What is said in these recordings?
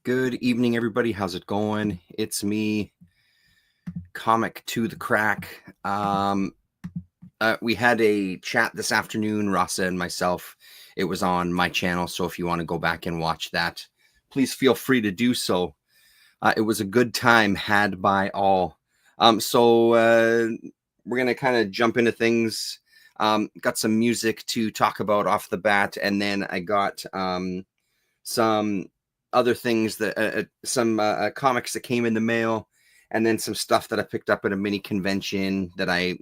Good evening, everybody. How's it going? It's me, Comic to the Crack. We had a chat this afternoon, Rasa and myself. It was on my channel, so if you want to go back and watch that, please feel free to do so. It was a good time had by all. We're going to kind of jump into things. Got some music to talk about off the bat, and then I got some other things that some comics that came in the mail, and then some stuff that I picked up at a mini convention that I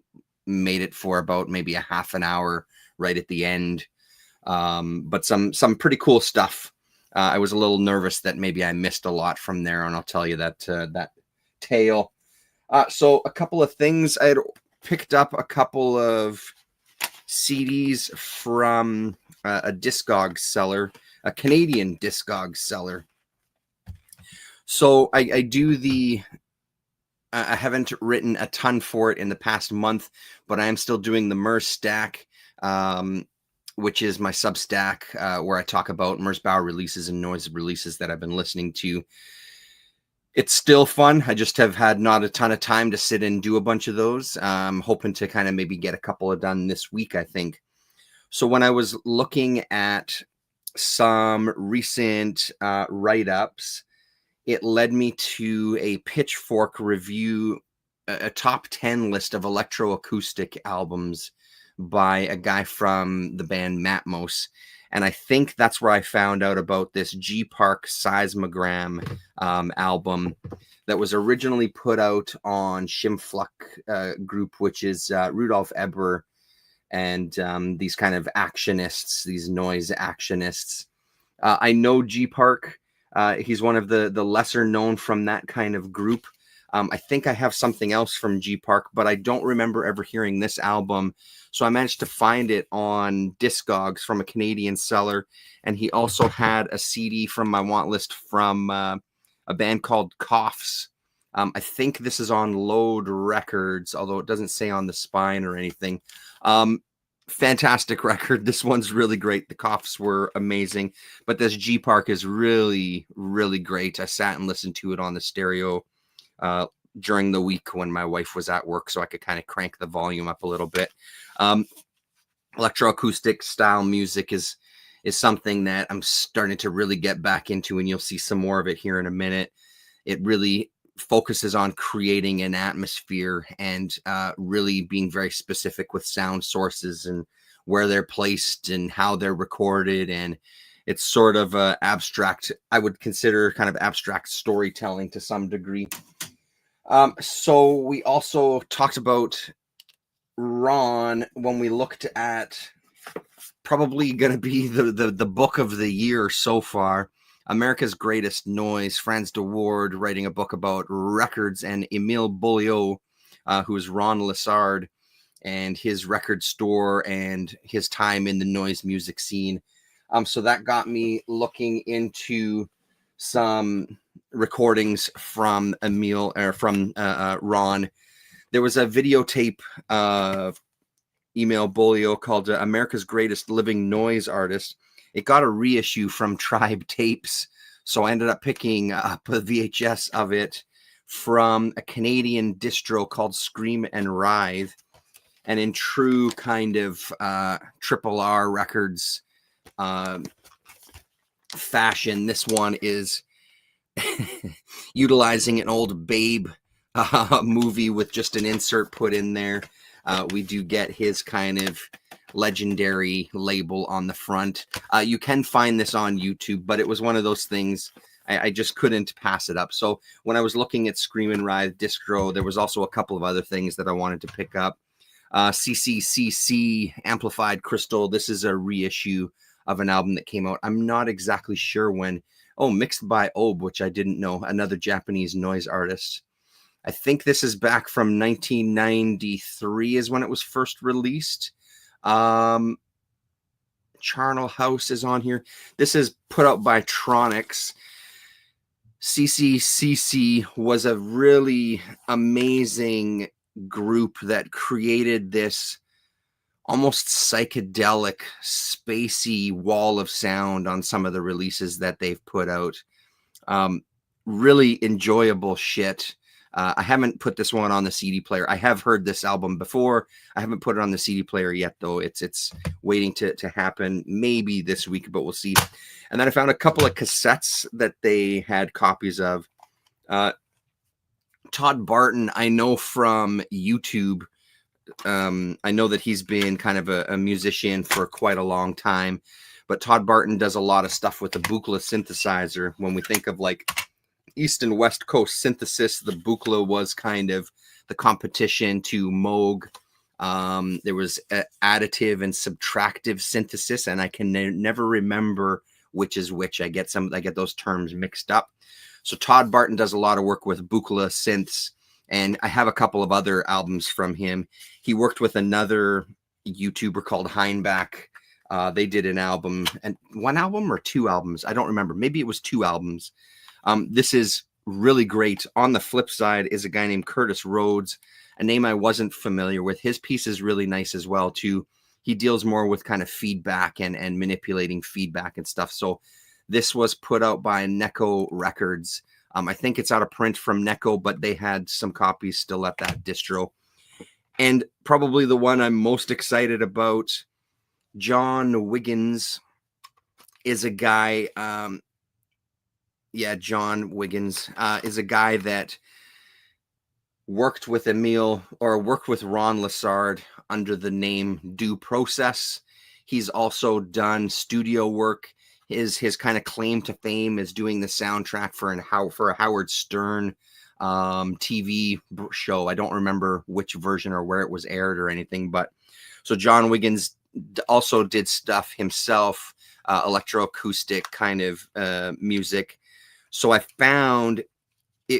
made it for about maybe a half an hour right at the end. But some pretty cool stuff. I was a little nervous that maybe I missed a lot from there, and I'll tell you that tale. So a couple of things. I had picked up a couple of CDs from a Discogs seller, a Canadian Discogs seller. So I do I haven't written a ton for it in the past month, but I am still doing the Murs Stack, which is my Substack, where I talk about Merzbauer releases and noise releases that I've been listening to. It's still fun. I just have had not a ton of time to sit and do a bunch of those. I'm hoping to kind of maybe get a couple of done this week, I think. So when I was looking at some recent write-ups, it led me to a Pitchfork review, a top 10 list of electroacoustic albums by a guy from the band Matmos. And I think that's where I found out about this G Park Seismogram album that was originally put out on Shimfluck Group, which is Rudolf Eber and these kind of actionists, these noise actionists. I know G Park. He's one of the lesser known from that kind of group. I think I have something else from G Park, but I don't remember ever hearing this album. So I managed to find it on Discogs from a Canadian seller. And he also had a CD from my want list from a band called Coughs. I think this is on Load Records, although it doesn't say on the spine or anything. Fantastic record. This one's really great. The Coughs were amazing, but this G Park is really, really great. I sat and listened to it on the stereo during the week when my wife was at work, so I could kind of crank the volume up a little bit. Electroacoustic style music is something that I'm starting to really get back into, and you'll see some more of it here in a minute. It really focuses on creating an atmosphere and really being very specific with sound sources and where they're placed and how they're recorded. And it's sort of abstract, I would consider kind of abstract storytelling to some degree. So we also talked about Ron when we looked at probably going to be the book of the year so far. America's Greatest Noise, Franz de Waard writing a book about records, and Emile Beaulieu, who is Ron Lessard, and his record store and his time in the noise music scene. So that got me looking into some recordings from Emile, or from Ron. There was a videotape of Emile Beaulieu called America's Greatest Living Noise Artist. It got a reissue from Tribe Tapes, so I ended up picking up a VHS of it from a Canadian distro called Scream and Writhe. And in true kind of Triple R Records fashion, this one is utilizing an old Babe movie with just an insert put in there. We do get his kind of legendary label on the front. You can find this on YouTube, but it was one of those things I just couldn't pass it up. So when I was looking at Scream and Writhe distro, there was also a couple of other things that I wanted to pick up. CCCC Amplified Crystal. This is a reissue of an album that came out. I'm not exactly sure when. Oh, mixed by Obe, which I didn't know. Another Japanese noise artist. I think this is back from 1993 is when it was first released. Charnel House is on here. This is put out by Tronics. CCCC was a really amazing group that created this almost psychedelic, spacey wall of sound on some of the releases that they've put out. Really enjoyable shit. I haven't put this one on the CD player. I have heard this album before. I haven't put it on the CD player yet, though. It's waiting to happen maybe this week, but we'll see. And then I found a couple of cassettes that they had copies of. Todd Barton, I know from YouTube. I know that he's been kind of a musician for quite a long time, but Todd Barton does a lot of stuff with the Buchla synthesizer. When we think of like East and West Coast synthesis, the Buchla was kind of the competition to Moog. There was additive and subtractive synthesis, and I can never remember which is which. I get those terms mixed up. So Todd Barton does a lot of work with Buchla synths, and I have a couple of other albums from him. He worked with another YouTuber called Heinbach. They did an album, and one album or two albums. I don't remember. Maybe it was two albums. This is really great. On the flip side is a guy named Curtis Rhodes, a name I wasn't familiar with. His piece is really nice as well, too. He deals more with kind of feedback and manipulating feedback and stuff. So this was put out by Neko Records. I think it's out of print from Neko, but they had some copies still at that distro. And probably the one I'm most excited about, John Wiggins, is a guy... John Wiggins is a guy that worked with Ron Lessard under the name Due Process. He's also done studio work. His kind of claim to fame is doing the soundtrack for a Howard Stern TV show. I don't remember which version or where it was aired or anything, but so John Wiggins also did stuff himself, electroacoustic kind of music. So I found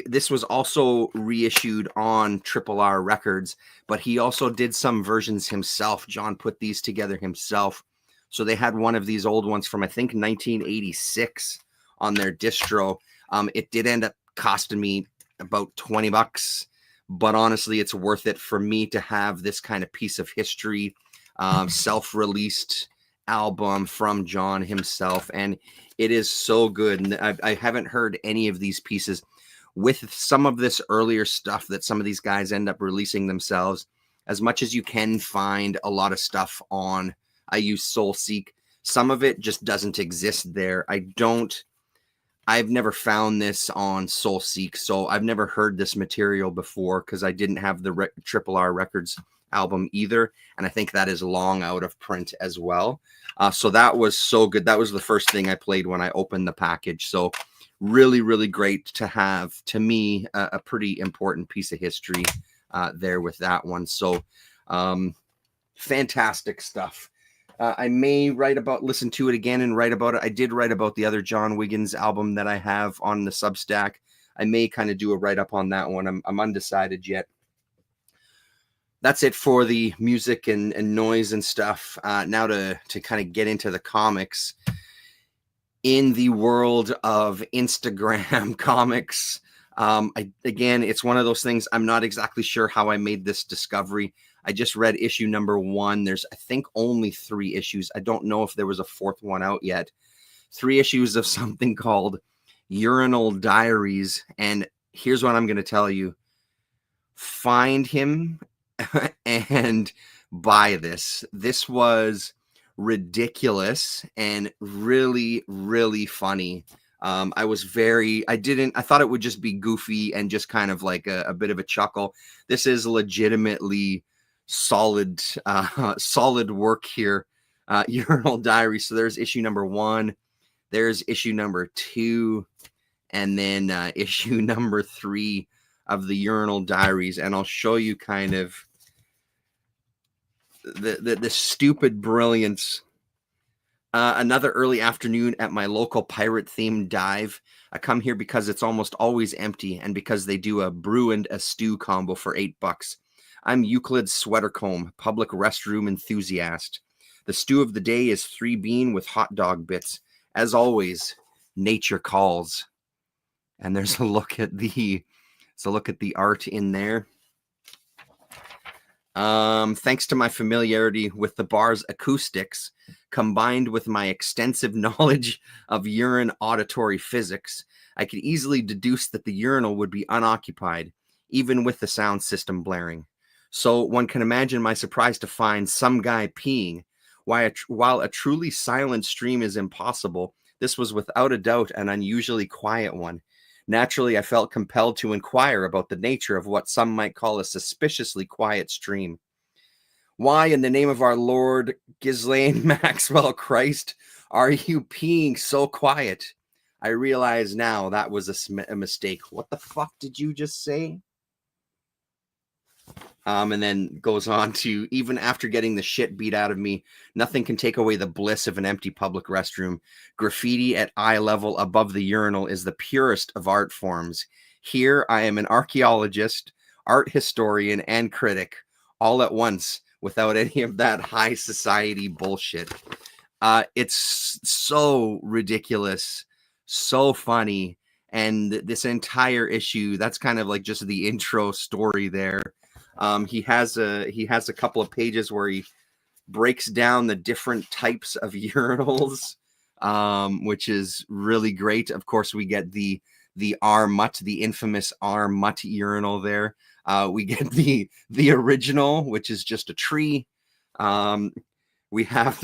this was also reissued on Triple R Records, but he also did some versions himself. John put these together himself. So they had one of these old ones from, I think, 1986 on their distro. It did end up costing me about $20, but honestly, it's worth it for me to have this kind of piece of history, self-released album from John himself. And it is so good. And I haven't heard any of these pieces with some of this earlier stuff that some of these guys end up releasing themselves. As much as you can find a lot of stuff on, I use SoulSeek. Some of it just doesn't exist there. I've never found this on SoulSeek, so I've never heard this material before because I didn't have the Triple R Records album either, and I think that is long out of print as well. So that was so good. That was the first thing I played when I opened the package. So really, really great to have, to me, a pretty important piece of history there with that one. So fantastic stuff. I may listen to it again and write about it. I did write about the other John Wiggins album that I have on the Substack. I may kind of do a write-up on that one. I'm undecided yet. That's it for the music and noise and stuff. Now to kind of get into the comics. In the world of Instagram comics, again, it's one of those things. I'm not exactly sure how I made this discovery. I just read issue number 1. There's, I think, only 3 issues. I don't know if there was a 4th one out yet. 3 issues of something called Urinal Diaries. And here's what I'm going to tell you. Find him and buy this. This was ridiculous and really, really funny. I thought it would just be goofy and just kind of like a bit of a chuckle. This is legitimately solid work here. Urinal Diary. So there's issue number 1, there's issue number 2, and then issue number 3 of the Urinal Diaries. And I'll show you kind of the stupid brilliance. Another early afternoon at my local pirate themed dive. I come here because it's almost always empty and because they do a brew and a stew combo for $8. I'm Euclid Sweatercomb, public restroom enthusiast. The stew of the day is 3 bean with hot dog bits. As always, nature calls. And there's a look at the art in there. Thanks to my familiarity with the bar's acoustics, combined with my extensive knowledge of urine auditory physics, I could easily deduce that the urinal would be unoccupied, even with the sound system blaring. So one can imagine my surprise to find some guy peeing. While a truly silent stream is impossible, this was without a doubt an unusually quiet one. Naturally, I felt compelled to inquire about the nature of what some might call a suspiciously quiet stream. Why, in the name of our Lord Ghislaine Maxwell Christ, are you peeing so quiet? I realize now that was a mistake. What the fuck did you just say? And then goes on to, even after getting the shit beat out of me, nothing can take away the bliss of an empty public restroom. Graffiti at eye level above the urinal is the purest of art forms. Here I am an archaeologist, art historian, and critic, all at once, without any of that high society bullshit. It's so ridiculous, so funny, and this entire issue, that's kind of like just the intro story there. He has a couple of pages where he breaks down the different types of urinals, which is really great. Of course, we get the R Mutt, the infamous R Mutt urinal there. We get the original, which is just a tree. We have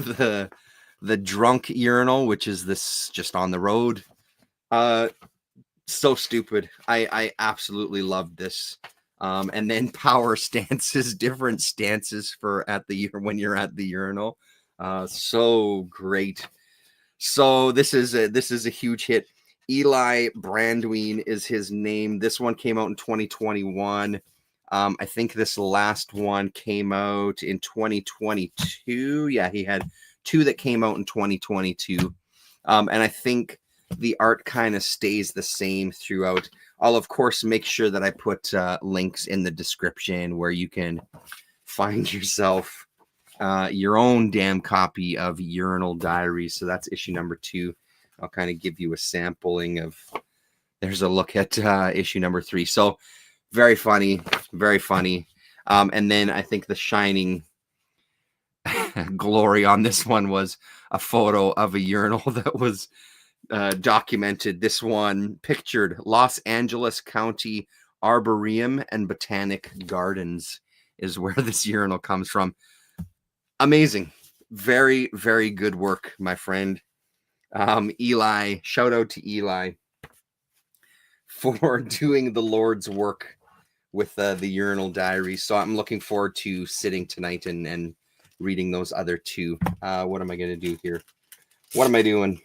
the drunk urinal, which is this just on the road. So stupid. I absolutely loved this. And then power stances, different stances for when you're at the urinal. So great. So this is a huge hit. Eli Brandwein is his name. This one came out in 2021. I think this last one came out in 2022. Yeah, he had 2 that came out in 2022. And I think the art kind of stays the same throughout. I'll, of course, make sure that I put links in the description where you can find yourself your own damn copy of Urinal Diaries. So that's issue number 2. I'll kind of give you a sampling of, there's a look at issue number 3. So very funny, very funny. And then I think the shining glory on this one was a photo of a urinal that was documented. This one pictured Los Angeles County Arboretum and Botanic Gardens is where this urinal comes from. Amazing. Very, very good work, my friend. Eli, shout out to Eli for doing the Lord's work with the Urinal Diary. So I'm looking forward to sitting tonight and reading those other 2. What am I going to do here? What am I doing?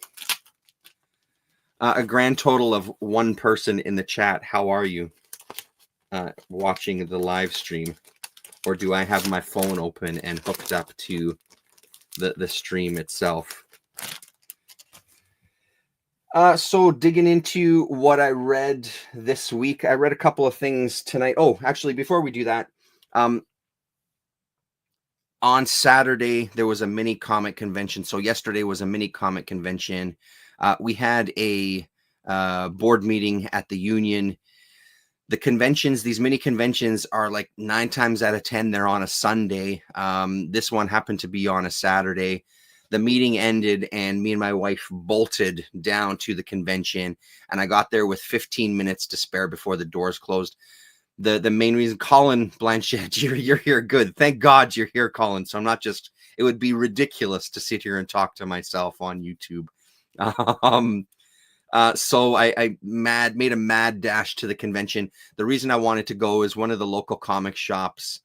A grand total of 1 person in the chat. How are you? Watching the live stream, or do I have my phone open and hooked up to the stream itself? So digging into what I read this week, I read a couple of things tonight. Oh, actually, before we do that, on Saturday, there was a mini comic convention. So yesterday was a mini comic convention. We had a board meeting at the union. The conventions, these mini conventions are like 9 times out of 10, they're on a Sunday. This one happened to be on a Saturday. The meeting ended and me and my wife bolted down to the convention, and I got there with 15 minutes to spare before the doors closed. The main reason, Colin Blanchette, you're here. Good. Thank God you're here, Colin. So I'm not just, it would be ridiculous to sit here and talk to myself on YouTube. So I made a mad dash to the convention. The reason I wanted to go is one of the local comic shops,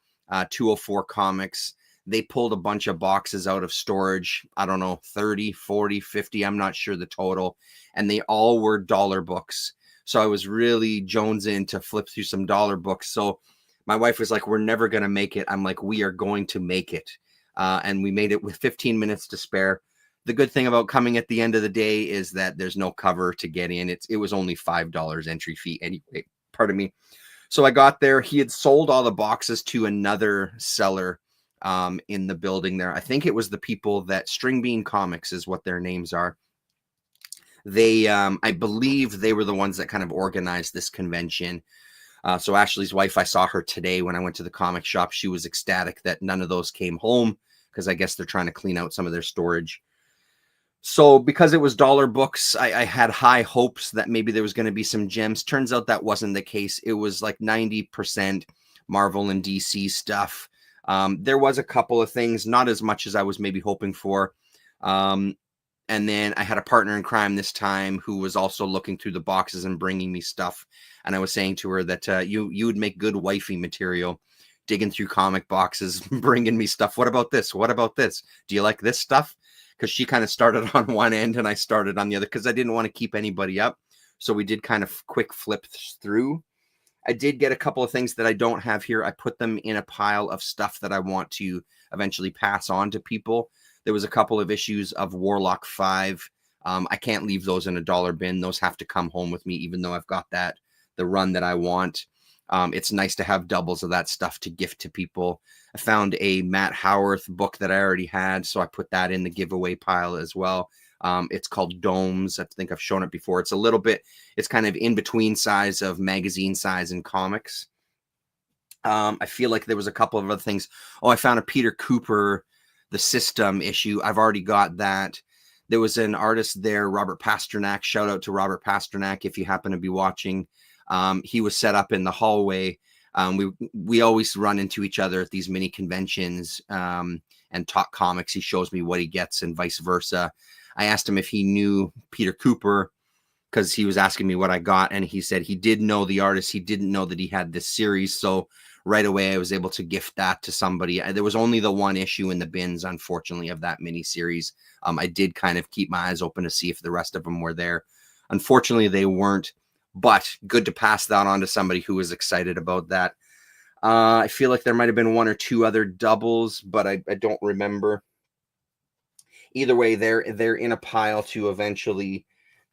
204 Comics. They pulled a bunch of boxes out of storage. I don't know, 30, 40, 50. I'm not sure the total. And they all were dollar books. So I was really jonesing to flip through some dollar books. So my wife was like, we're never going to make it. I'm like, we are going to make it. And we made it with 15 minutes to spare. The good thing about coming at the end of the day is that there's no cover to get in. It was only $5 entry fee anyway. Pardon me. So I got there. He had sold all the boxes to another seller in the building there. I think it was the people that String Bean Comics is what their names are. They, I believe they were the ones that kind of organized this convention. So Ashley's wife, I saw her today when I went to the comic shop. She was ecstatic that none of those came home because I guess they're trying to clean out some of their storage. So because it was dollar books, I had high hopes that maybe there was going to be some gems. Turns out that wasn't the case. It was like 90% Marvel and DC stuff. There was a couple of things, not as much as I was maybe hoping for. And then I had a partner in crime this time who was also looking through the boxes and bringing me stuff. And I was saying to her that you would make good wifey material, digging through comic boxes, bringing me stuff. What about this? What about this? Do you like this stuff? Because she kind of started on one end and I started on the other because I didn't want to keep anybody up. So we did kind of quick flip through. I did get a couple of things that I don't have here. I put them in a pile of stuff that I want to eventually pass on to people. There was a couple of issues of Warlock 5. I can't leave those in a dollar bin. Those have to come home with me, even though I've got the run that I want. It's nice to have doubles of that stuff to gift to people. I found a Matt Howarth book that I already had, so I put that in the giveaway pile as well. It's called Domes. I think I've shown it before. It's a little bit, it's kind of in between size of magazine size and comics. I feel like there was a couple of other things. Oh, I found a Peter Cooper, The System issue. I've already got that. There was an artist there, Robert Pasternak. Shout out to Robert Pasternak if you happen to be watching. He was set up in the hallway. We always run into each other at these mini conventions and talk comics. He shows me what he gets and vice versa. I asked him if he knew Peter Cooper because he was asking me what I got, and he said he did know the artist. He didn't know that he had this series, so right away I was able to gift that to somebody. There was only the one issue in the bins, unfortunately, of that mini series. I did kind of keep my eyes open to see if the rest of them were there. Unfortunately, they weren't. But good to pass that on to somebody who was excited about that. I feel like there might have been one or two other doubles, but I don't remember. Either way, they're in a pile to eventually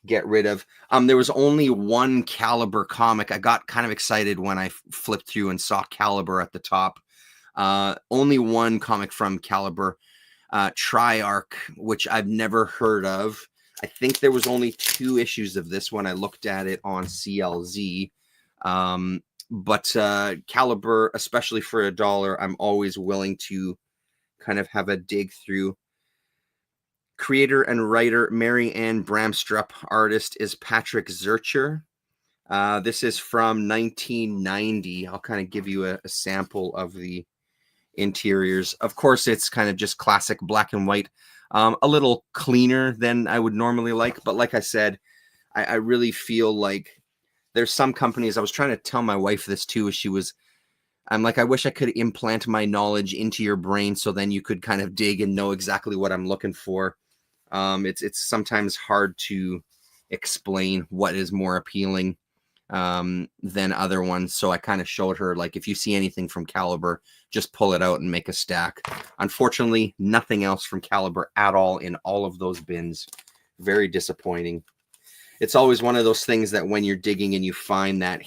get rid of. There was only one Caliber comic. I got kind of excited when I flipped through and saw Caliber at the top. Only one comic from Caliber, Triarch, which I've never heard of. I think there was only 2 issues of this when I looked at it on CLZ. But Caliber, especially for $1, I'm always willing to kind of have a dig through. Creator and writer Mary Ann Bramstrup. Artist is Patrick Zurcher. This is from 1990. I'll kind of give you a sample of the interiors. Of course, it's kind of just classic black and white. A little cleaner than I would normally like. But like I said, I really feel like there's some companies, I was trying to tell my wife this too, I'm like, I wish I could implant my knowledge into your brain so then you could kind of dig and know exactly what I'm looking for. It's sometimes hard to explain what is more appealing than other ones. So I kind of showed her, like, if you see anything from Caliber, just pull it out and make a stack. Unfortunately, nothing else from Caliber at all in all of those bins. Very disappointing. It's always one of those things that when you're digging and you find that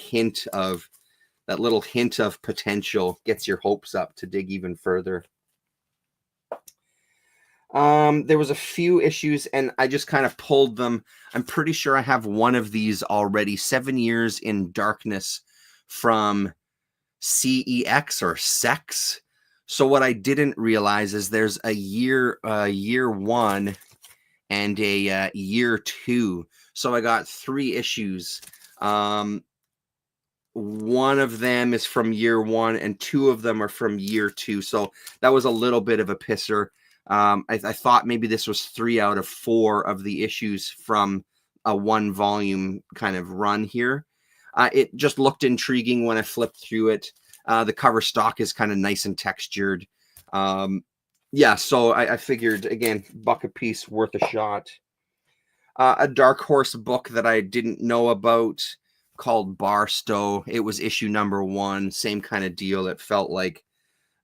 little hint of potential, gets your hopes up to dig even further. There was a few issues and I just kind of pulled them. I'm pretty sure I have one of these already. 7 Years in Darkness from CEX or Sex. So what I didn't realize is there's a year 1 and a year 2. So I got 3 issues. One of them is from year 1 and 2 of them are from year 2. So that was a little bit of a pisser. I thought maybe this was 3 out of 4 of the issues from a 1 volume kind of run here. It just looked intriguing when I flipped through it. The cover stock is kind of nice and textured. Yeah, so I figured, again, buck a piece, worth a shot. A Dark Horse book that I didn't know about called Barstow. It was issue number 1, same kind of deal. It felt like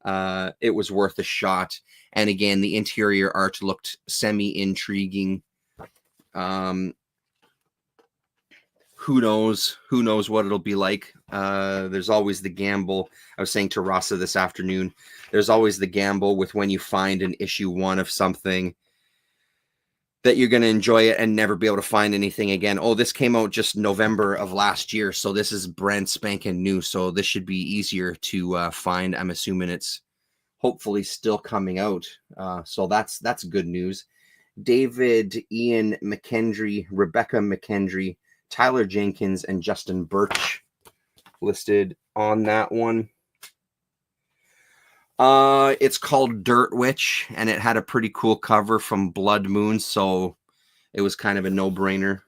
it was worth a shot. And again, the interior art looked semi-intriguing. Who knows what it'll be like. There's always the gamble. I was saying to Rasa this afternoon, there's always the gamble with when you find an issue 1 of something that you're going to enjoy it and never be able to find anything again. Oh, this came out just November of last year, so this is brand spanking new, so this should be easier to find. I'm assuming it's hopefully still coming out, so that's good news. David Ian McKendry, Rebecca McKendry, Tyler Jenkins, and Justin Birch listed on that one. It's called Dirt Witch, and it had a pretty cool cover from Blood Moon, so it was kind of a no-brainer.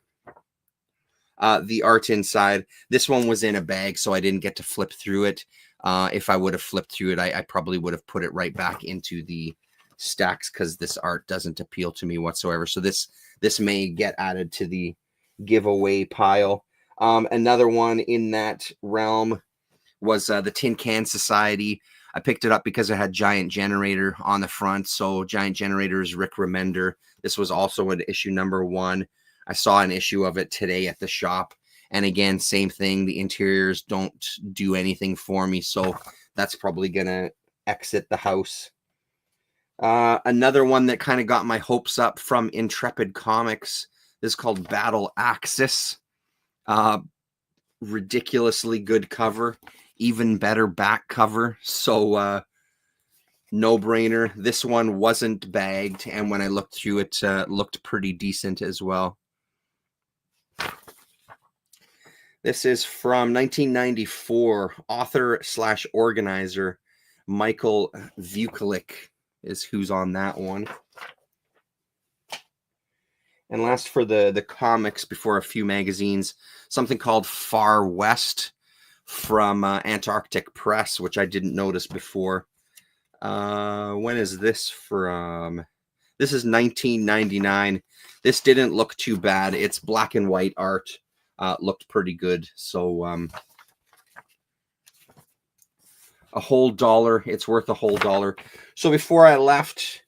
The art inside, this one was in a bag, so I didn't get to flip through it. If I would have flipped through it, I probably would have put it right back into the stacks, because this art doesn't appeal to me whatsoever. So this may get added to the giveaway pile. Another one in that realm was the Tin Can Society. I picked it up because it had Giant Generator on the front. So Giant Generator is Rick Remender. This was also an issue number 1. I saw an issue of it today at the shop. And again, same thing. The interiors don't do anything for me. So that's probably going to exit the house. Another one that kind of got my hopes up from Intrepid Comics is called Battle Axis. Ridiculously good cover. Even better back cover. So no brainer. This one wasn't bagged, and when I looked through it, looked pretty decent as well. This is from 1994. Author/organizer Michael Vukovic is who's on that one. And last for the comics before a few magazines, something called Far West from Antarctic Press, which I didn't notice before. When is this from? This is 1999. This didn't look too bad. It's black and white art. Looked pretty good. So a whole $1. It's worth a whole $1. So before I left,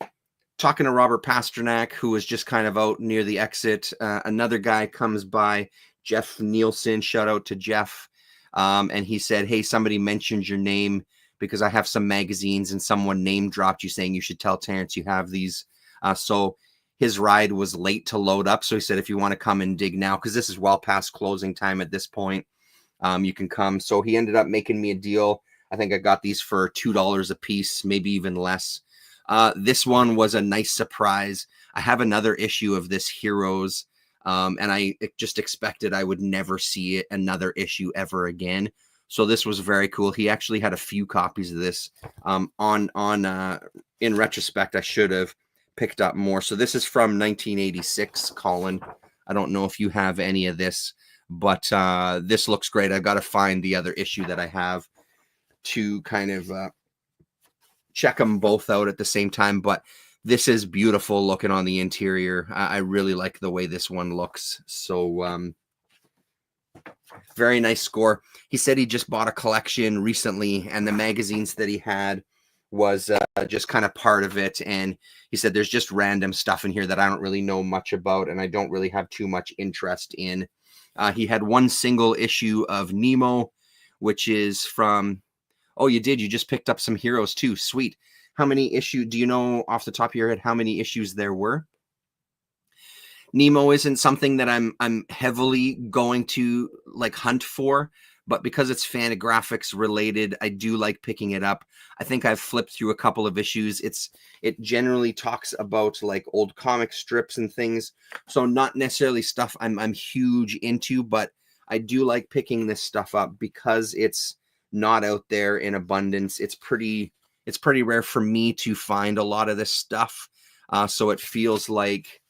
talking to Robert Pasternak, who was just kind of out near the exit, another guy comes by, Jeff Nielsen. Shout out to Jeff. And he said, hey, somebody mentioned your name because I have some magazines and someone name dropped you saying you should tell Terrence you have these. So his ride was late to load up. So he said, if you want to come and dig now, because this is well past closing time at this point, you can come. So he ended up making me a deal. I think I got these for $2 a piece, maybe even less. This one was a nice surprise. I have another issue of this Heroes. And I just expected I would never see it another issue ever again. So this was very cool. He actually had a few copies of this. In retrospect, I should have picked up more. So this is from 1986, Colin. I don't know if you have any of this, but this looks great. I've got to find the other issue that I have to kind of check them both out at the same time. But this is beautiful looking on the interior. I really like the way this one looks. So very nice score. He said he just bought a collection recently, and the magazines that he had was just kind of part of it. And he said there's just random stuff in here that I don't really know much about, and I don't really have too much interest in. He had one single issue of Nemo, which is from... Oh, you did? You just picked up some Heroes too. Sweet. How many issues, do you know off the top of your head how many issues there were? Nemo isn't something that I'm heavily going to like hunt for, but because it's Fantagraphics related, I do like picking it up. I think I've flipped through a couple of issues. It generally talks about like old comic strips and things, so not necessarily stuff I'm huge into, but I do like picking this stuff up because it's not out there in abundance. It's pretty rare for me to find a lot of this stuff. So it feels like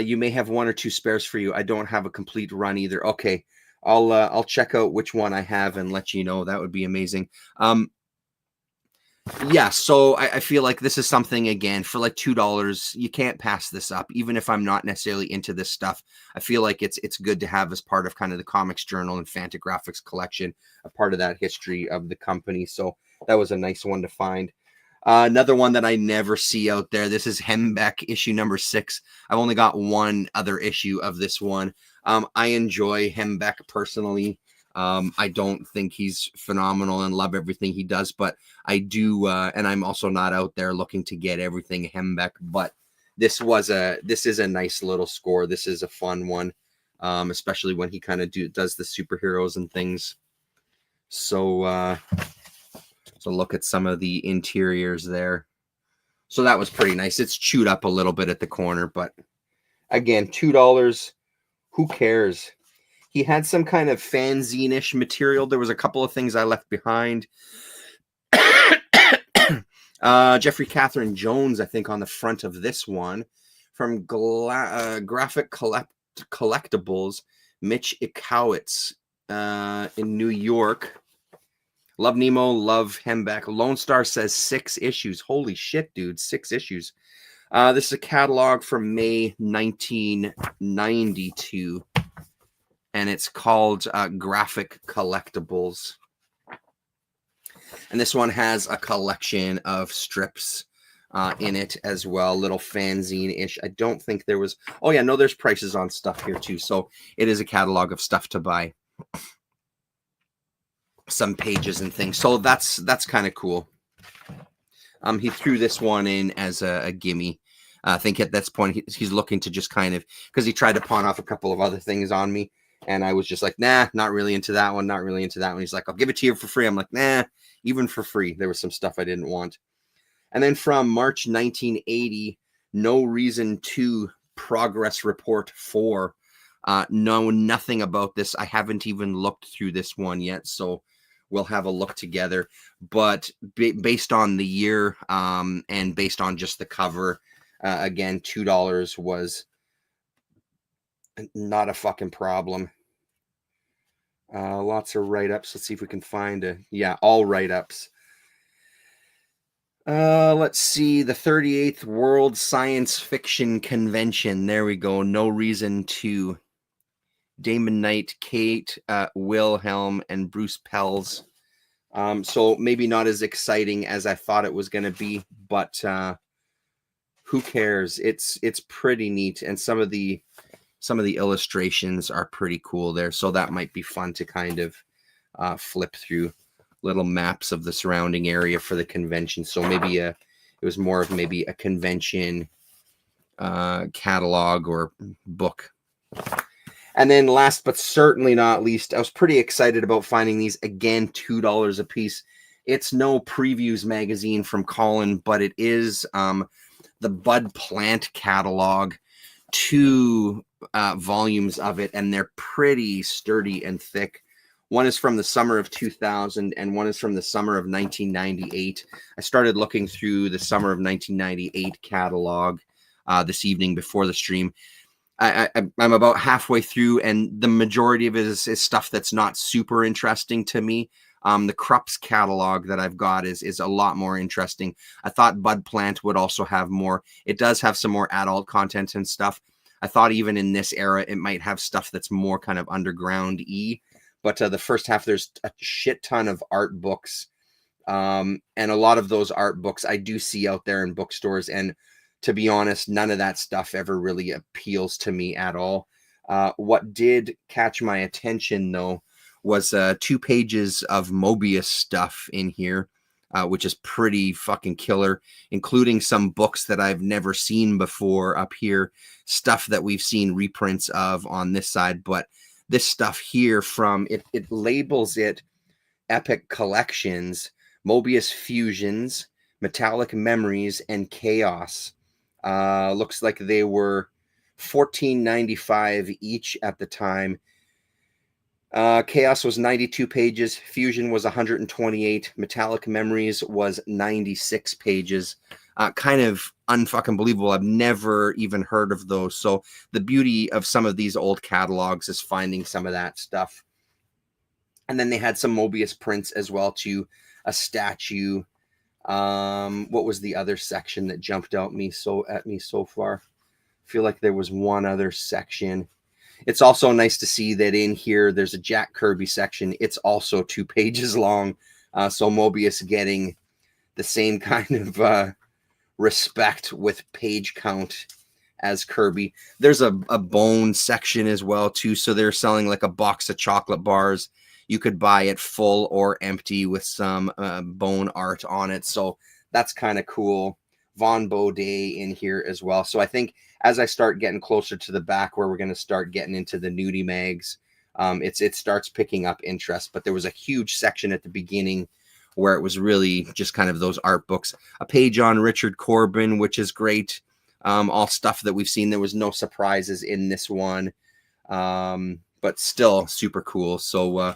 you may have one or two spares for you. I don't have a complete run either. Okay. I'll check out which one I have and let you know. That would be amazing. Yeah, so I feel like this is something, again, for like $2, you can't pass this up. Even if I'm not necessarily into this stuff, I feel like it's good to have as part of kind of the Comics Journal and Fantagraphics collection, a part of that history of the company. So that was a nice one to find. Another one that I never see out there. This is Hembeck, issue number 6. I've only got one other issue of this one. I enjoy Hembeck personally. I don't think he's phenomenal and love everything he does, but I do, and I'm also not out there looking to get everything Hembeck, but this is a nice little score. This is a fun one, especially when he kind of does the superheroes and things. So look at some of the interiors there. So that was pretty nice. It's chewed up a little bit at the corner, but again, $2. Who cares? He had some kind of fanzine-ish material. There was a couple of things I left behind. Jeffrey Catherine Jones, I think, on the front of this one. From Graphic Collectibles, Mitch Ikowitz in New York. Love Nemo, love Hembeck. Lone Star says 6 issues. Holy shit, dude, 6 issues. This is a catalog from May 1992, and it's called Graphic Collectibles. And this one has a collection of strips in it as well, little fanzine-ish. I don't think there was... Oh, yeah, no, there's prices on stuff here, too. So it is a catalog of stuff to buy. Some pages and things. So that's kind of cool. He threw this one in as a gimme. I think at this point, he's looking to just kind of... Because he tried to pawn off a couple of other things on me. And I was just like, nah, not really into that one. Not really into that one. He's like, I'll give it to you for free. I'm like, nah, even for free. There was some stuff I didn't want. And then from March 1980, No Reason 2 Progress Report 4. Know nothing about this. I haven't even looked through this one yet. So we'll have a look together. But based on the year and based on just the cover, again, $2 was not a fucking problem. Lots of write-ups. Let's see if we can find all write-ups. Let's see. The 38th World Science Fiction Convention. There we go. No Reason 2. Damon Knight, Kate Wilhelm, and Bruce Pells. So maybe not as exciting as I thought it was going to be, but who cares? It's pretty neat, and some of the illustrations are pretty cool there. So that might be fun to kind of flip through little maps of the surrounding area for the convention. So maybe it was more of maybe a convention catalog or book. And then last but certainly not least, I was pretty excited about finding these. Again, $2 a piece. It's no Previews magazine from Colin, but it is the Bud Plant catalog. 2 volumes of it, and they're pretty sturdy and thick. One is from the summer of 2000 and one is from the summer of 1998. I started looking through the summer of 1998 catalog this evening before the stream. I'm about halfway through, and the majority of it is stuff that's not super interesting to me. The Krups catalog that I've got is a lot more interesting. I thought Bud Plant would also have more. It does have some more adult content and stuff. I thought even in this era, it might have stuff that's more kind of underground-y. But the first half, there's a shit ton of art books. And a lot of those art books I do see out there in bookstores. And to be honest, none of that stuff ever really appeals to me at all. What did catch my attention, though, was 2 pages of Mobius stuff in here, which is pretty fucking killer, including some books that I've never seen before up here, stuff that we've seen reprints of on this side. But this stuff here from, it labels it Epic Collections, Mobius Fusions, Metallic Memories, and Chaos. Looks like they were $14.95 each at the time. Chaos was 92 pages. Fusion was 128. Metallic Memories was 96 pages. Kind of unfucking believable. I've never even heard of those. So the beauty of some of these old catalogs is finding some of that stuff. And then they had some Mobius prints as well too. A statue. What was the other section that jumped out at me so far? I feel like there was one other section. It's also nice to see that in here there's a Jack Kirby section. It's also 2 pages long. So Mobius getting the same kind of respect with page count as Kirby. There's a bone section as well too. So they're selling like a box of chocolate bars. You could buy it full or empty with some bone art on it. So that's kind of cool. Von Baudet in here as well. So I think as I start getting closer to the back where we're going to start getting into the nudie mags, it starts picking up interest. But there was a huge section at the beginning where it was really just kind of those art books. A page on Richard Corbin, which is great. All stuff that we've seen. There was no surprises in this one, but still super cool. So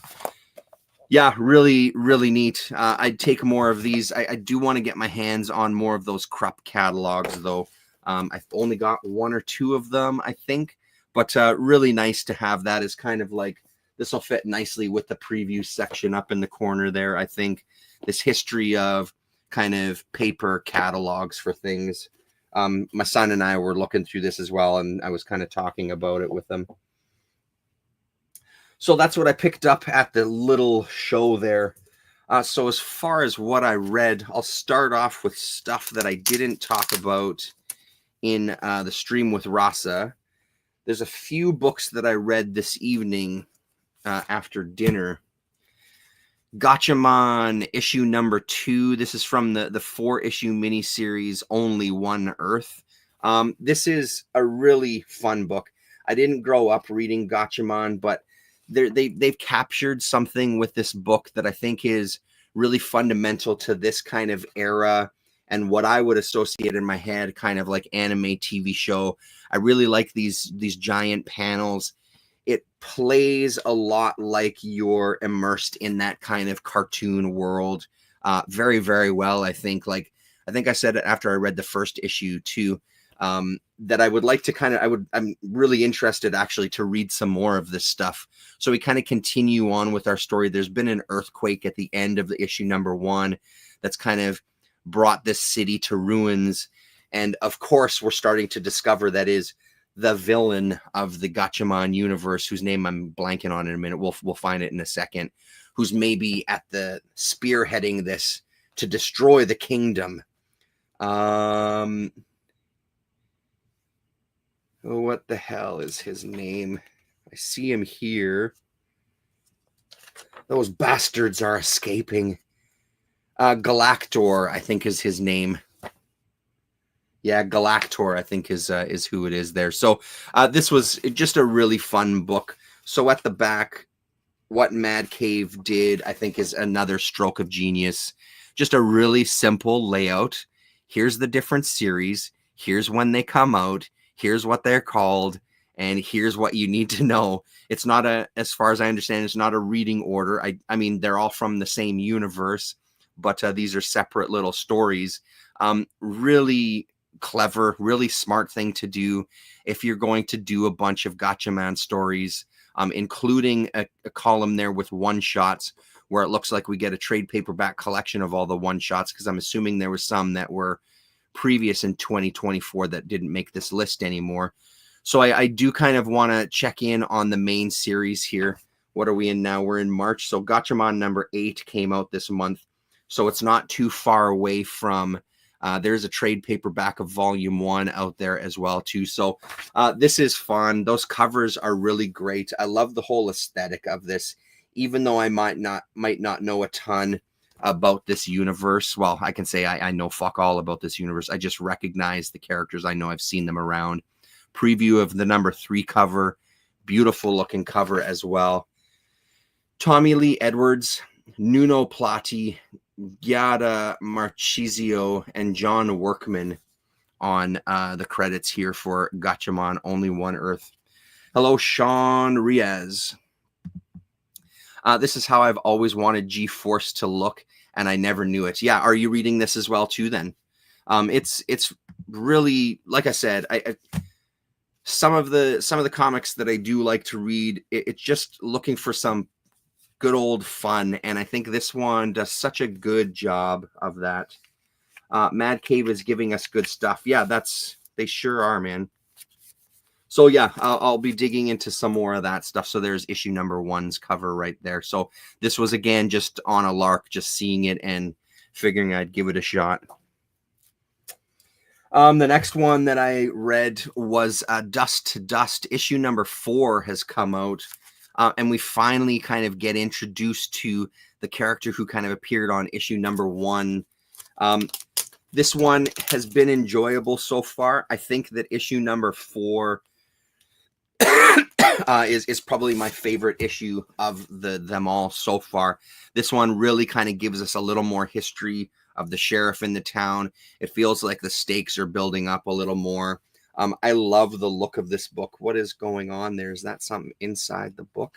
yeah, really, really neat. I'd take more of these. I do want to get my hands on more of those Krupp catalogs, though. I've only got 1 or 2 of them, I think. But really nice to have that as kind of like, this will fit nicely with the preview section up in the corner there. I think this history of kind of paper catalogs for things. My son and I were looking through this as well, and I was kind of talking about it with them. So that's what I picked up at the little show there. So as far as what I read, I'll start off with stuff that I didn't talk about in the stream with Rasa. There's a few books that I read this evening after dinner. Gatchaman issue number 2. This is from the 4-issue miniseries Only One Earth. This is a really fun book. I didn't grow up reading Gatchaman, but they've captured something with this book that I think is really fundamental to this kind of era and what I would associate in my head kind of like anime TV show. I really like these giant panels. It plays a lot like you're immersed in that kind of cartoon world very, very well. I think I said it after I read the first issue too, that I would like to I'm really interested actually to read some more of this stuff. So we kind of continue on with our story. There's been an earthquake at the end of the issue number 1 that's kind of brought this city to ruins. And of course, we're starting to discover that is the villain of the Gatchaman universe, whose name I'm blanking on in a minute. We'll find it in a second, who's maybe at the spearheading this to destroy the kingdom. What the hell is his name? I see him here. Those bastards are escaping. Galactor, I think, is his name. Yeah, Galactor, I think, is who it is there. So this was just a really fun book. So at the back, what Mad Cave did, I think, is another stroke of genius. Just a really simple layout. Here's the different series. Here's when they come out. Here's what they're called. And here's what you need to know. It's not as far as I understand, it's not a reading order. I mean, they're all from the same universe, but these are separate little stories. Really clever, really smart thing to do if you're going to do a bunch of Gatchaman stories, including a column there with one-shots where it looks like we get a trade paperback collection of all the one-shots, because I'm assuming there was some that were previous in 2024 that didn't make this list anymore. So I do kind of want to check in on the main series here. What are we in now? We're in March. So Gatchaman number 8 came out this month. So it's not too far away from, there's a trade paperback of volume 1 out there as well too. So this is fun. Those covers are really great. I love the whole aesthetic of this, even though I might not know a ton about this universe. Well, I can say I know fuck all about this universe. I just recognize the characters. I know I've seen them around. Preview of the number 3 cover. Beautiful looking cover as well. Tommy Lee Edwards, Nuno Plati, Giada Marchisio, and John Workman on the credits here for Gatchaman Only One Earth. Hello, Sean Riaz. This is how I've always wanted G-Force to look, and I never knew it. Yeah, are you reading this as well too then? It's really, like I said, some of the comics that I do like to read, it's just looking for some good old fun, and I think this one does such a good job of that. Mad Cave is giving us good stuff. Yeah, they sure are, man. So yeah, I'll be digging into some more of that stuff. So there's issue number 1's cover right there. So this was, again, just on a lark, just seeing it and figuring I'd give it a shot. The next one that I read was Dust to Dust. Issue number 4 has come out. And we finally kind of get introduced to the character who kind of appeared on issue number 1. This one has been enjoyable so far. I think that issue number 4 is probably my favorite issue of them all so far. This one really kind of gives us a little more history of the sheriff in the town. It feels like the stakes are building up a little more. I love the look of this book. What is going on there? Is that something inside the book?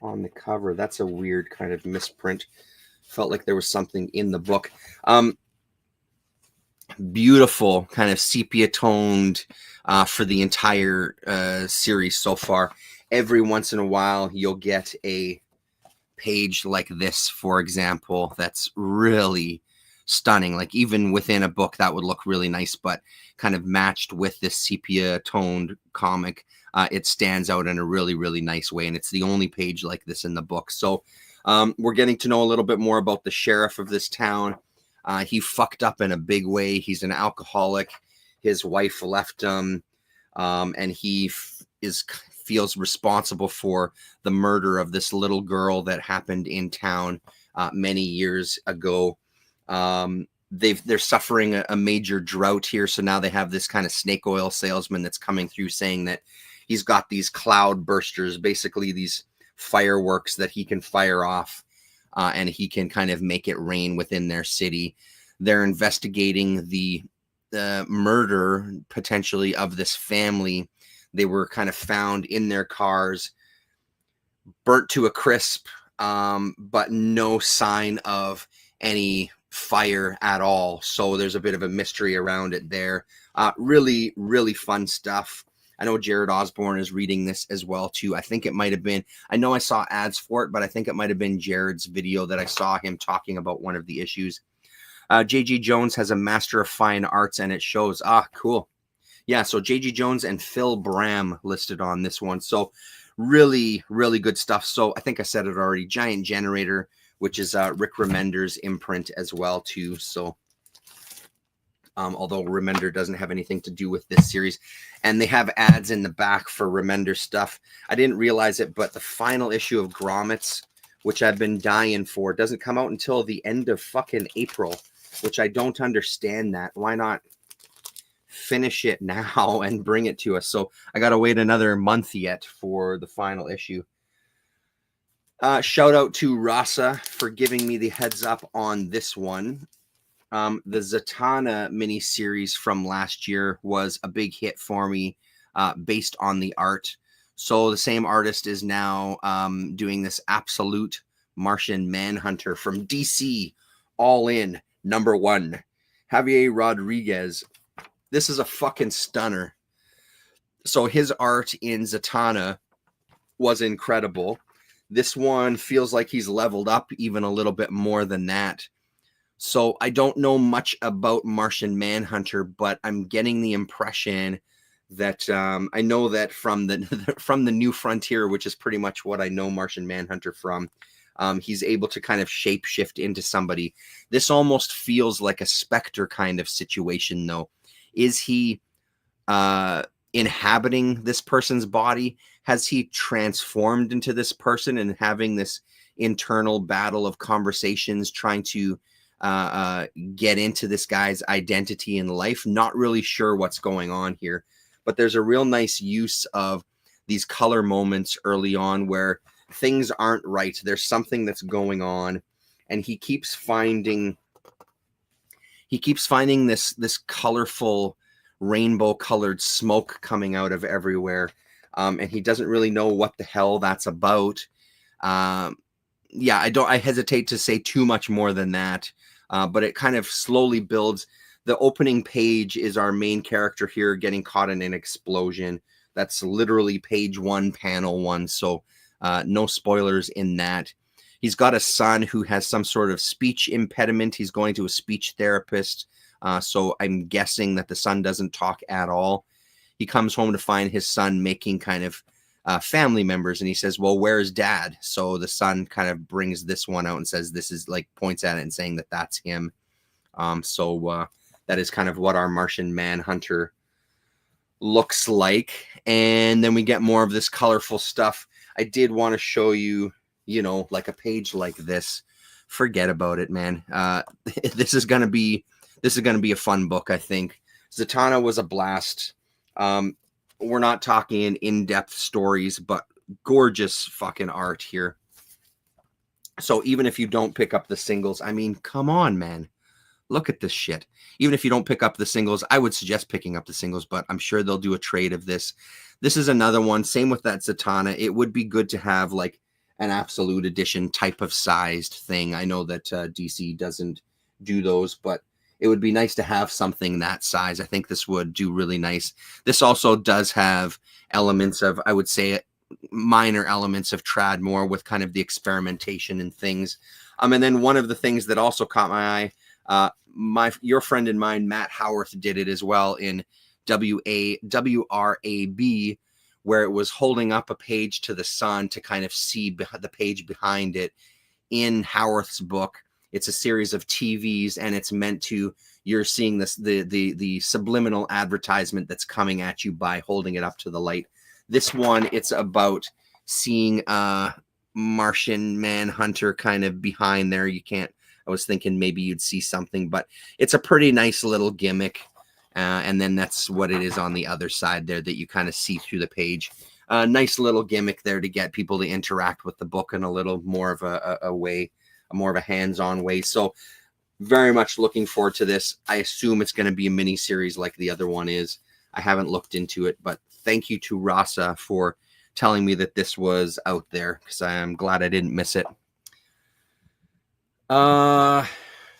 On the cover, that's a weird kind of misprint. Felt like there was something in the book. Beautiful kind of sepia toned for the entire series so far. Every once in a while you'll get a page like this, for example, that's really stunning. Like even within a book that would look really nice, but kind of matched with this sepia toned comic, it stands out in a really, really nice way. And it's the only page like this in the book. So we're getting to know a little bit more about the sheriff of this town. He fucked up in a big way. He's an alcoholic. His wife left him, and he feels responsible for the murder of this little girl that happened in town many years ago. They're suffering a major drought here, so now they have this kind of snake oil salesman that's coming through saying that he's got these cloud bursters, basically these fireworks that he can fire off. And he can kind of make it rain within their city. They're investigating the murder, potentially, of this family. They were kind of found in their cars, burnt to a crisp, but no sign of any fire at all. So there's a bit of a mystery around it there. Really, really fun stuff. I know Jared Osborne is reading this as well, too. I think it might have been, I know I saw ads for it, but I think it might have been Jared's video that I saw him talking about one of the issues. J.G. Jones has a Master of Fine Arts, and it shows. Cool. Yeah, so J.G. Jones and Phil Bram listed on this one. So really, really good stuff. So I think I said it already. Giant Generator, which is Rick Remender's imprint as well, too. So although Remender doesn't have anything to do with this series. And they have ads in the back for Remender stuff. I didn't realize it, but the final issue of Grommets, which I've been dying for, doesn't come out until the end of fucking April, which I don't understand that. Why not finish it now and bring it to us? So I got to wait another month yet for the final issue. Shout out to Rasa for giving me the heads up on this one. The Zatanna miniseries from last year was a big hit for me based on the art. So the same artist is now doing this Absolute Martian Manhunter from DC, All In, #1. Javier Rodriguez. This is a fucking stunner. So his art in Zatanna was incredible. This one feels like he's leveled up even a little bit more than that. So I don't know much about Martian Manhunter, but I'm getting the impression that I know that from the New Frontier, which is pretty much what I know Martian Manhunter from, he's able to kind of shapeshift into somebody. This almost feels like a Spectre kind of situation, though. Is he inhabiting this person's body? Has he transformed into this person and having this internal battle of conversations, trying to get into this guy's identity in life? Not really sure what's going on here, but there's a real nice use of these color moments early on where things aren't right. There's something that's going on, and he keeps finding this colorful rainbow colored smoke coming out of everywhere, and he doesn't really know what the hell that's about. I hesitate to say too much more than that, but it kind of slowly builds. The opening page is our main character here getting caught in an explosion. That's literally page 1, panel 1. So no spoilers in that. He's got a son who has some sort of speech impediment. He's going to a speech therapist. So I'm guessing that the son doesn't talk at all. He comes home to find his son making kind of family members, and he says, well, where's dad? So the son kind of brings this one out and says, this is like, points at it and saying that that's him. So that is kind of what our Martian Manhunter looks like. And then we get more of this colorful stuff. I did want to show you, like a page like this. Forget about it, man. This is going to be a fun book, I think. Zatanna was a blast. We're not talking in-depth stories, but gorgeous fucking art here. So even if you don't pick up the singles, I mean, come on, man. Look at this shit. Even if you don't pick up the singles, I would suggest picking up the singles, but I'm sure they'll do a trade of this. This is another one. Same with that Zatanna. It would be good to have like an absolute edition type of sized thing. I know that DC doesn't do those, but it would be nice to have something that size. I think this would do really nice. This also does have elements of, I would say, minor elements of Tradmore with kind of the experimentation and things. And then one of the things that also caught my eye, your friend and mine, Matt Howarth, did it as well in WRAB, where it was holding up a page to the sun to kind of see the page behind it. In Howarth's book, it's a series of TVs, and it's meant to, you're seeing this, the subliminal advertisement that's coming at you by holding it up to the light. This one, it's about seeing Martian Manhunter kind of behind there. You can't, I was thinking maybe you'd see something, but it's a pretty nice little gimmick. And then that's what it is on the other side there that you kind of see through the page. Nice little gimmick there to get people to interact with the book in a little more of a way, more of a hands-on way. So very much looking forward to this. I assume it's going to be a mini series like the other one is. I haven't looked into it, but thank you to Rasa for telling me that this was out there, because I'm glad I didn't miss it.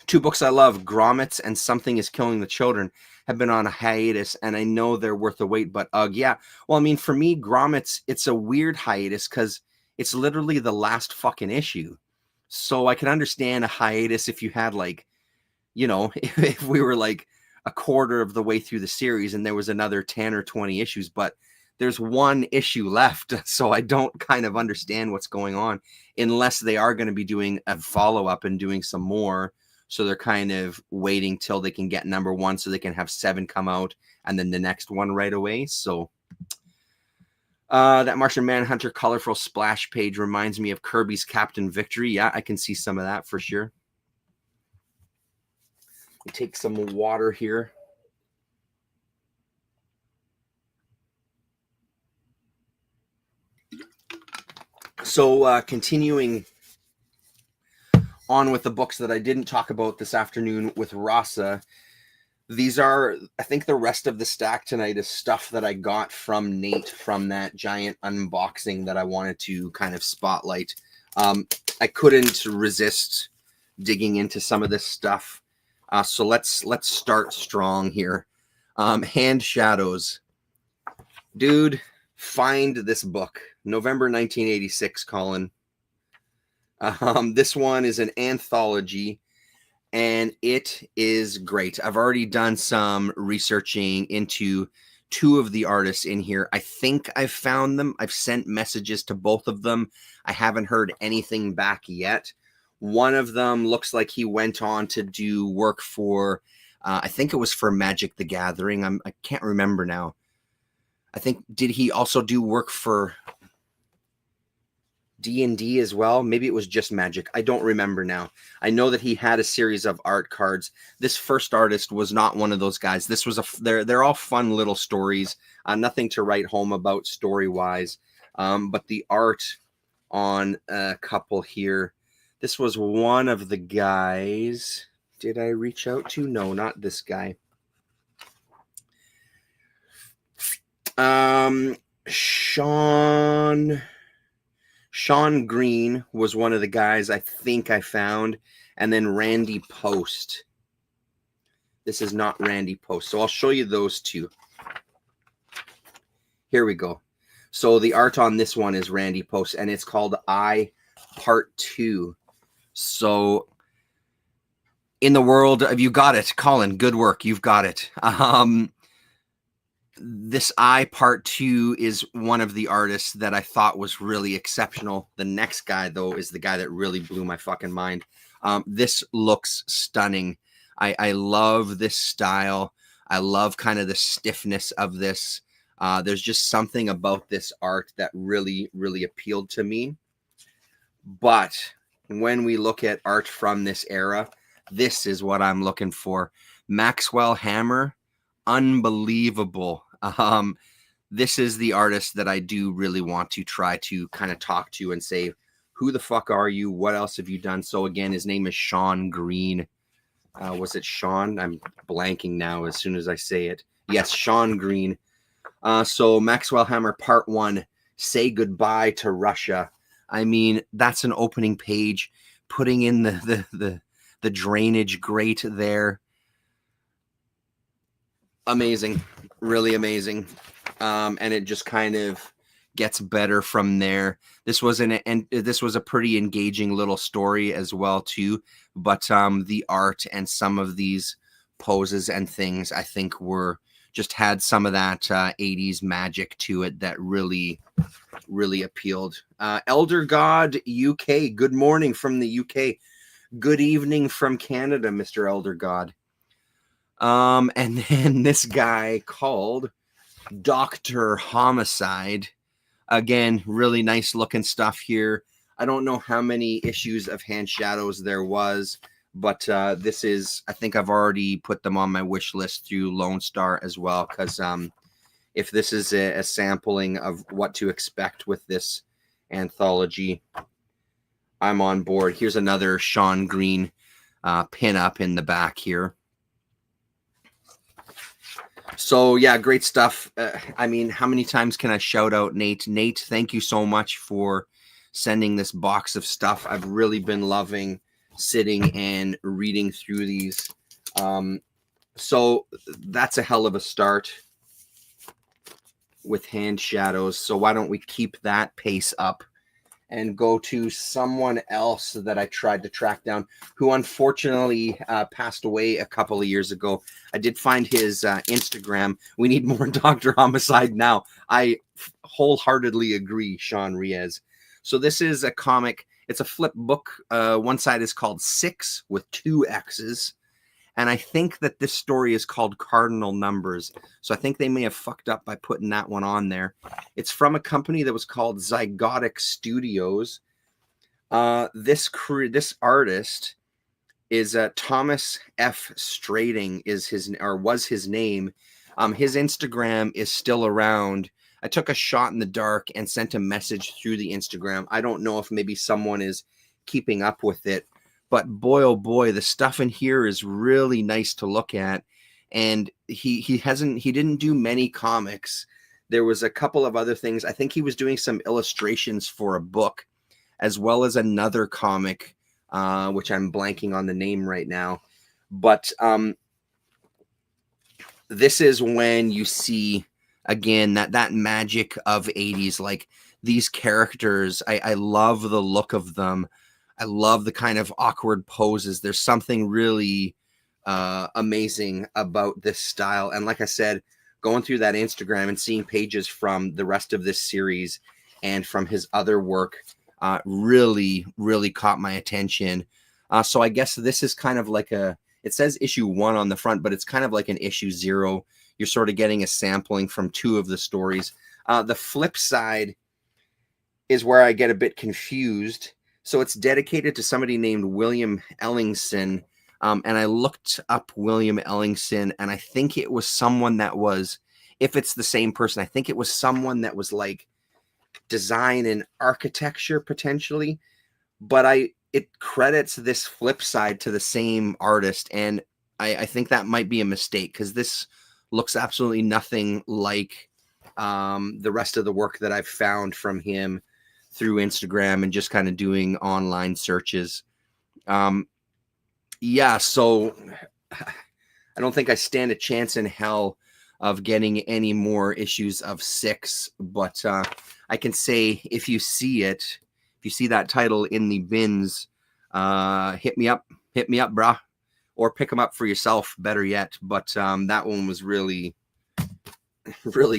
Two books I love, Grommets and Something is Killing the Children, have been on a hiatus, and I know they're worth the wait, but yeah. Well, I mean, for me, Grommets, it's a weird hiatus because it's literally the last fucking issue. So I can understand a hiatus if you had, like, you know, if we were like a quarter of the way through the series and there was another 10 or 20 issues, but there's one issue left. So I don't kind of understand what's going on unless they are going to be doing a follow-up and doing some more. So they're kind of waiting till they can get number one so they can have 7 come out and then the next one right away. So that Martian Manhunter colorful splash page reminds me of Kirby's Captain Victory. Yeah, I can see some of that for sure. We take some water here. So continuing on with the books that I didn't talk about this afternoon with Rasa, these are, I think the rest of the stack tonight is stuff that I got from Nate from that giant unboxing that I wanted to kind of spotlight. I couldn't resist digging into some of this stuff. So let's start strong here. Hand Shadows. Dude, find this book. November 1986, Colin. This one is an anthology, and it is great. I've already done some researching into 2 of the artists in here. I think I've found them. I've sent messages to both of them. I haven't heard anything back yet. One of them looks like he went on to do work for, I think it was for Magic the Gathering. I can't remember now. I think, did he also do work for D&D as well? Maybe it was just Magic. I don't remember now. I know that he had a series of art cards. This first artist was not one of those guys. This was they're all fun little stories. Nothing to write home about story-wise. But the art on a couple here, this was one of the guys. Did I reach out to? No, not this guy. Sean Green was one of the guys I think I found. And then Randy Post. This is not Randy Post. So I'll show you those 2. Here we go. So the art on this one is Randy Post, and it's called I Part 2. So in the world of, you got it, Colin, good work. You've got it. This I Part 2 is one of the artists that I thought was really exceptional. The next guy, though, is the guy that really blew my fucking mind. This looks stunning. I love this style. I love kind of the stiffness of this. There's just something about this art that really, really appealed to me. But when we look at art from this era, this is what I'm looking for. Maxwell Hammer, unbelievable This is the artist that I do really want to try to kind of talk to and say, who the fuck are you? What else have you done? So again, his name is Sean Green. Was it Sean? I'm blanking now as soon as I say it. Yes, Sean Green. So Maxwell Hammer Part 1, Say Goodbye to Russia. I mean, that's an opening page, putting in the drainage grate there. Amazing, really amazing. And it just kind of gets better from there. This was a pretty engaging little story as well too. But the art and some of these poses and things, I think, were just had some of that 80s magic to it that really appealed. Elder God UK, good morning from the UK. Good evening from Canada, Mr. Elder God. And then this guy called Dr. Homicide. Again, really nice looking stuff here. I don't know how many issues of Hand Shadows there was, but this is, I think I've already put them on my wish list through Lone Star as well, because if this is a sampling of what to expect with this anthology, I'm on board. Here's another Sean Green pin-up in the back here. So, yeah, great stuff. I mean, how many times can I shout out Nate? Nate, thank you so much for sending this box of stuff. I've really been loving sitting and reading through these. So that's a hell of a start with Hand Shadows. So why don't we keep that pace up and go to someone else that I tried to track down, who unfortunately passed away a couple of years ago. I did find his Instagram. We need more Dr. Homicide now. I wholeheartedly agree, Sean Riez. So this is a comic. It's a flip book. One side is called 6 with 2 X's. And I think that this story is called Cardinal Numbers. So I think they may have fucked up by putting that one on there. It's from a company that was called Zygotic Studios. This artist is Thomas F. Strading was his name. His Instagram is still around. I took a shot in the dark and sent a message through the Instagram. I don't know if maybe someone is keeping up with it. But boy, oh boy, the stuff in here is really nice to look at. And he didn't do many comics. There was a couple of other things. I think he was doing some illustrations for a book, as well as another comic, which I'm blanking on the name right now. But this is when you see, again, that magic of 80s. Like, these characters, I love the look of them. I love the kind of awkward poses. There's something really amazing about this style. And like I said, going through that Instagram and seeing pages from the rest of this series and from his other work really caught my attention. So I guess this is kind of like it says issue 1 on the front, but it's kind of like an issue 0. You're sort of getting a sampling from 2 of the stories. The flip side is where I get a bit confused. So it's dedicated to somebody named William Ellingson. And I looked up William Ellingson, and I think it was someone that was, if it's the same person, I think it was someone that was like design and architecture potentially. But it credits this flip side to the same artist. And I think that might be a mistake, because this looks absolutely nothing like the rest of the work that I've found from him through Instagram and just kind of doing online searches. Yeah, so I don't think I stand a chance in hell of getting any more issues of 6, but I can say, if you see that title in the bins, hit me up, brah, or pick them up for yourself, better yet. But that one was really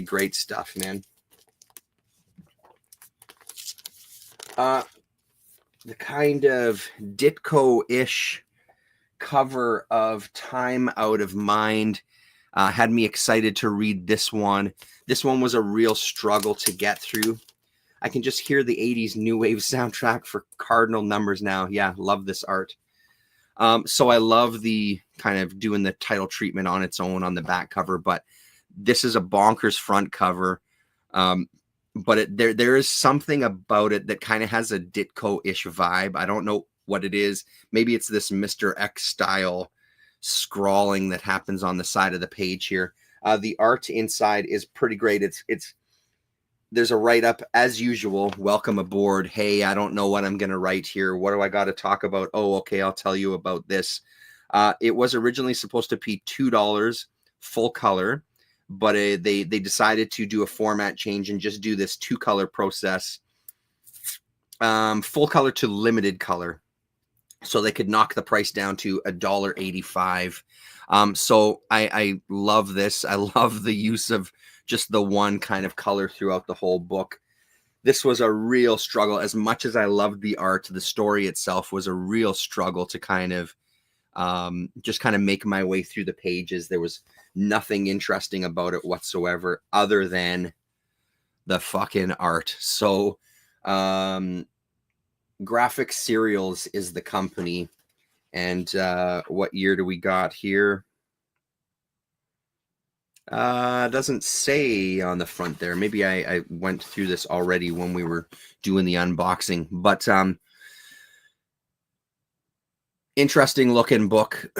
great stuff, man. The kind of Ditko-ish cover of Time Out of Mind had me excited to read this one. This one was a real struggle to get through. I can just hear the 80s new wave soundtrack for Cardinal Numbers now. Yeah, love this art. So I love the kind of doing the title treatment on its own on the back cover, but This is a bonkers front cover. But there is something about it that kind of has a Ditko-ish vibe. I don't know what it is. Maybe it's this Mr. X style scrawling that happens on the side of the page here. The art inside is pretty great. There's a write-up as usual. Welcome aboard. Hey, I don't know what I'm going to write here. What do I got to talk about? Oh, okay, I'll tell you about this. It was originally supposed to be $2 full color, but they decided to do a format change and just do this 2-color process, full color to limited color, so they could knock the price down to $1.85. So I love this. I love the use of just the one kind of color throughout the whole book. This was a real struggle. As much as I loved the art, the story itself was a real struggle to kind of just kind of make my way through the pages. There was nothing interesting about it whatsoever other than the fucking art. So Graphic Serials is the company. And what year do we got here? Doesn't say on the front there. Maybe I went through this already when we were doing the unboxing, but interesting looking book.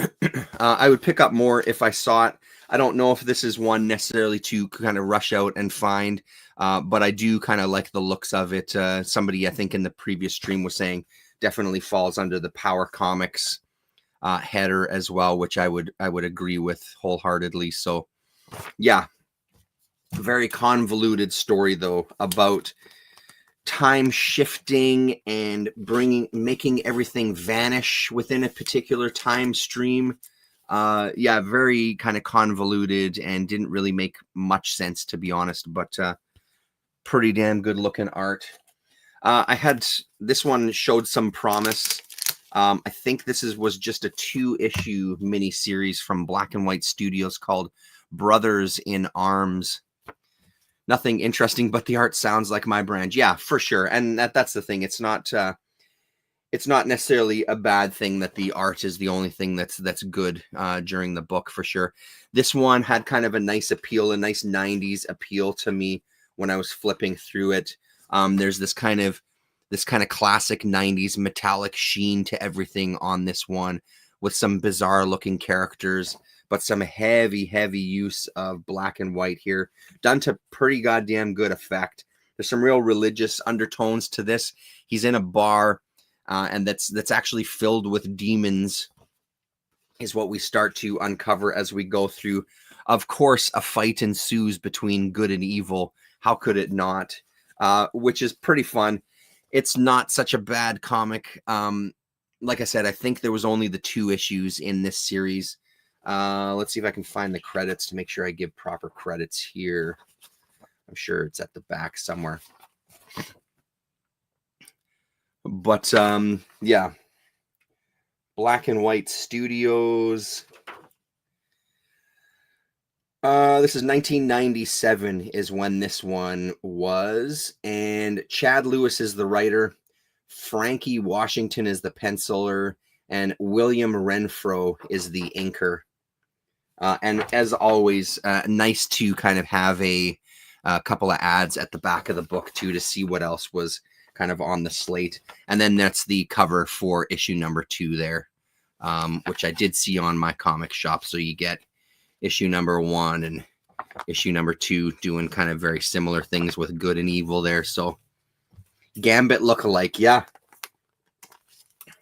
I would pick up more if I saw it. I don't know if this is one necessarily to kind of rush out and find, but I do kind of like the looks of it. Somebody, I think in the previous stream, was saying definitely falls under the Power Comics header as well, which I would agree with wholeheartedly. So yeah, very convoluted story though, about time shifting and making everything vanish within a particular time stream. Yeah, very kind of convoluted and didn't really make much sense, to be honest, but pretty damn good looking art. This one showed some promise. I think this was just a 2-issue mini series from Black and White Studios called Brothers in Arms. Nothing interesting, but the art sounds like my brand. Yeah, for sure. And that's the thing. It's not necessarily a bad thing that the art is the only thing that's good during the book, for sure. This one had kind of a nice appeal, a nice 90s appeal to me when I was flipping through it. There's this kind of classic 90s metallic sheen to everything on this one, with some bizarre looking characters, but some heavy use of black and white here, done to pretty goddamn good effect. There's some real religious undertones to this. He's in a bar, and that's actually filled with demons, is what we start to uncover as we go through. Of course, a fight ensues between good and evil. How could it not? Which is pretty fun. It's not such a bad comic. Like I said, I think there was only the 2 issues in this series. Let's see if I can find the credits to make sure I give proper credits here. I'm sure it's at the back somewhere. But yeah, Black and White Studios. This is 1997 is when this one was, and Chad Lewis is the writer, Frankie Washington is the penciler, and William Renfro is the inker. And as always, nice to kind of have a couple of ads at the back of the book too, to see what else was kind of on the slate. And then that's the cover for issue number 2 there, which I did see on my comic shop. So you get issue number 1 and issue number 2 doing kind of very similar things with good and evil there. So Gambit lookalike, yeah.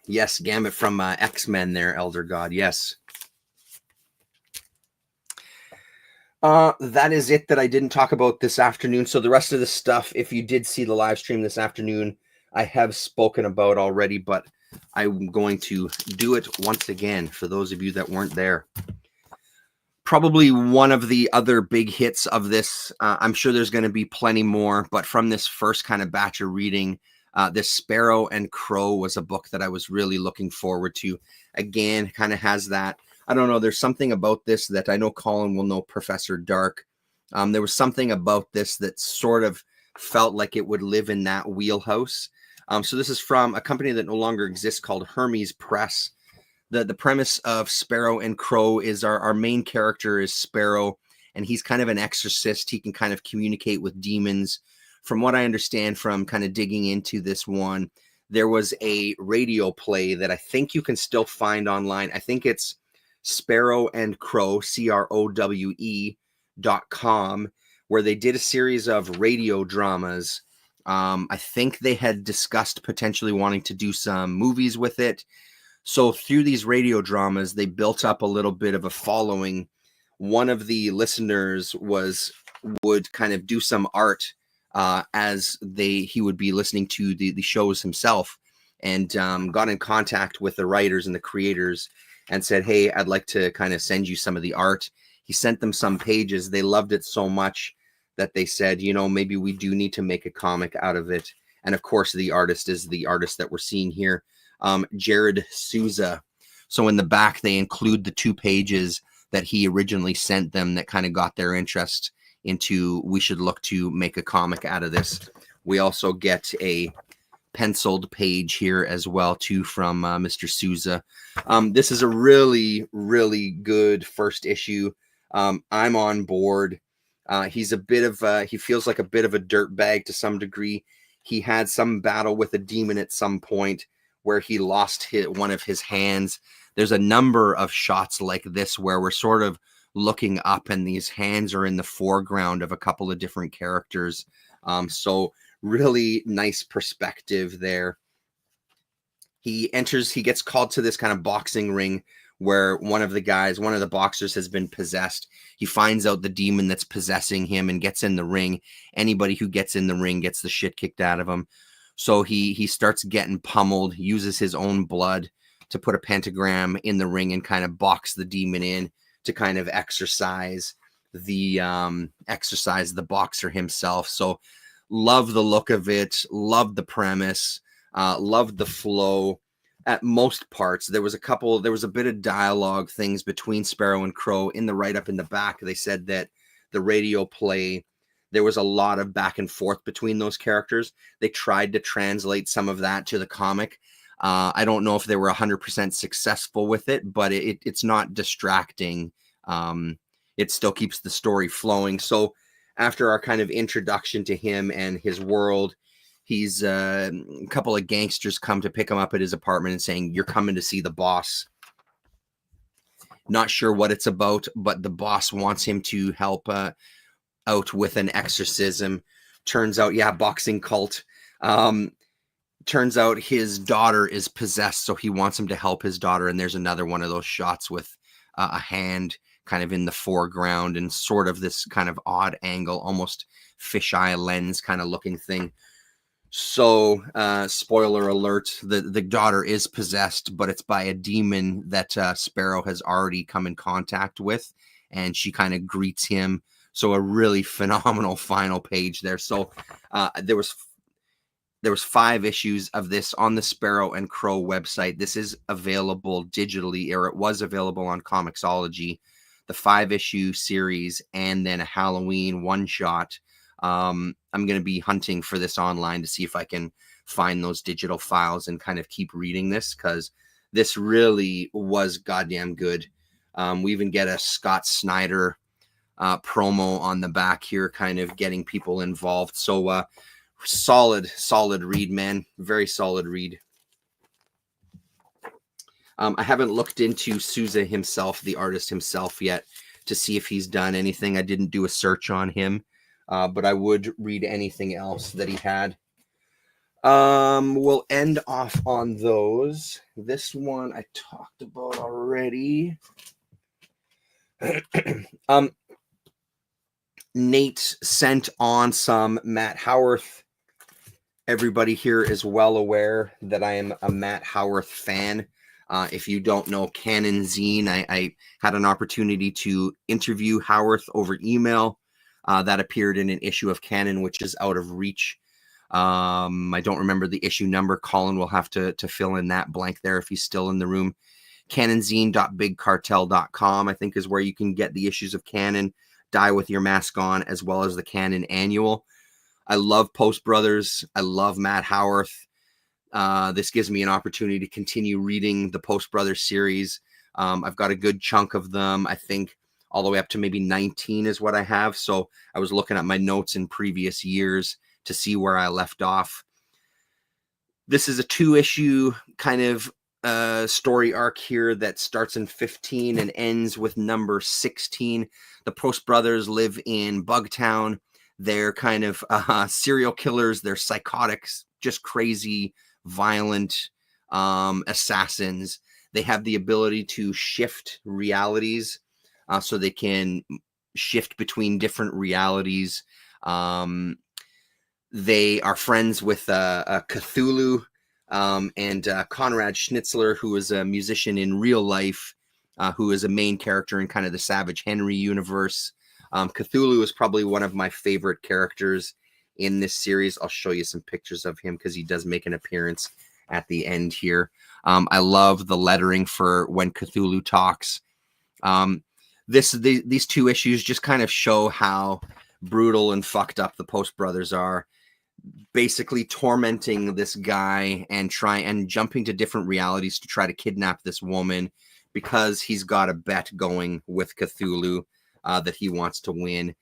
Yes, Gambit from X-Men there, Elder God, yes. That is it that I didn't talk about this afternoon. So the rest of the stuff, if you did see the live stream this afternoon, I have spoken about already, but I'm going to do it once again for those of you that weren't there. Probably one of the other big hits of this, I'm sure there's going to be plenty more, but from this first kind of batch of reading, this Sparrow and Crow was a book that I was really looking forward to. Again, kind of has that, I don't know, there's something about this that I know Colin will know Professor Dark. There was something about this that sort of felt like it would live in that wheelhouse. So this is from a company that no longer exists called Hermes Press. The premise of Sparrow and Crow is our main character is Sparrow, and he's kind of an exorcist. He can kind of communicate with demons. From what I understand from kind of digging into this one, there was a radio play that I think you can still find online. I think it's Sparrow and Crow, CROWE.com, where they did a series of radio dramas. I think they had discussed potentially wanting to do some movies with it. So through these radio dramas, they built up a little bit of a following. One of the listeners would kind of do some art as he would be listening to the shows himself, and got in contact with the writers and the creators and said, hey, I'd like to kind of send you some of the art. He sent them some pages. They loved it so much that they said, maybe we do need to make a comic out of it. And of course, the artist is the artist that we're seeing here, Jared Souza. So in the back, they include the 2 pages that he originally sent them that kind of got their interest into, we should look to make a comic out of this. We also get a penciled page here as well, too, from Mr. Souza. This is a really, really good first issue. I'm on board. He's a bit of he feels like a bit of a dirtbag to some degree. He had some battle with a demon at some point where he lost one of his hands. There's a number of shots like this where we're sort of looking up and these hands are in the foreground of a couple of different characters. So really nice perspective there. He gets called to this kind of boxing ring where one of the boxers has been possessed. He finds out the demon that's possessing him and gets in the ring. Anybody who gets in the ring gets the shit kicked out of him. So he starts getting pummeled, uses his own blood to put a pentagram in the ring and kind of box the demon in to kind of exercise the boxer himself. So love the look of it, love the premise, love the flow. At most parts, there was a bit of dialogue things between Sparrow and Crow. In the write-up in the back, they said that the radio play, there was a lot of back and forth between those characters. They tried to translate some of that to the comic. I don't know if they were 100% successful with it, but it's not distracting. It still keeps the story flowing. So after our kind of introduction to him and his world, he's a couple of gangsters come to pick him up at his apartment and saying, you're coming to see the boss. Not sure what it's about, but the boss wants him to help out with an exorcism. Turns out, boxing cult. Turns out his daughter is possessed, so he wants him to help his daughter. And there's another one of those shots with a hand kind of in the foreground and sort of this kind of odd angle, almost fisheye lens kind of looking thing. So, spoiler alert, the daughter is possessed, but it's by a demon that Sparrow has already come in contact with, and she kind of greets him. So a really phenomenal final page there. So there was 5 issues of this on the Sparrow and Crow website. This is available digitally, or it was available on Comixology, the 5-issue series, and then a Halloween one-shot. I'm going to be hunting for this online to see if I can find those digital files and kind of keep reading this, because this really was goddamn good. We even get a Scott Snyder promo on the back here, kind of getting people involved. So solid read, man. Very solid read. I haven't looked into Souza himself, the artist himself, yet to see if he's done anything. I didn't do a search on him. But I would read anything else that he had. We'll end off on those. This one I talked about already. Nate sent on some Matt Howarth. Everybody here is well aware that I am a Matt Howarth fan. If you don't know Canon Zine, I had an opportunity to interview Howarth over email. That appeared in an issue of Canon, which is out of reach. I don't remember the issue number. Colin will have to fill in that blank there if he's still in the room. Canonzine.bigcartel.com, I think, is where you can get the issues of Canon, Die With Your Mask On, as well as the Canon Annual. I love Post Brothers. I love Matt Howarth. This gives me an opportunity to continue reading the Post Brothers series. I've got a good chunk of them. I think all the way up to maybe 19 is what I have. So I was looking at my notes in previous years to see where I left off. This is a 2-issue kind of story arc here that starts in 15 and ends with number 16. The Post brothers live in Bugtown. They're kind of serial killers. They're psychotics, just crazy, violent assassins. They have the ability to shift realities, so they can shift between different realities. They are friends with Cthulhu and Conrad Schnitzler, who is a musician in real life, who is a main character in kind of the Savage Henry universe. Cthulhu is probably one of my favorite characters in this series. I'll show you some pictures of him because he does make an appearance at the end here. I love the lettering for when Cthulhu talks. These 2 issues just kind of show how brutal and fucked up the Post brothers are, basically tormenting this guy and jumping to different realities to try to kidnap this woman because he's got a bet going with Cthulhu that he wants to win.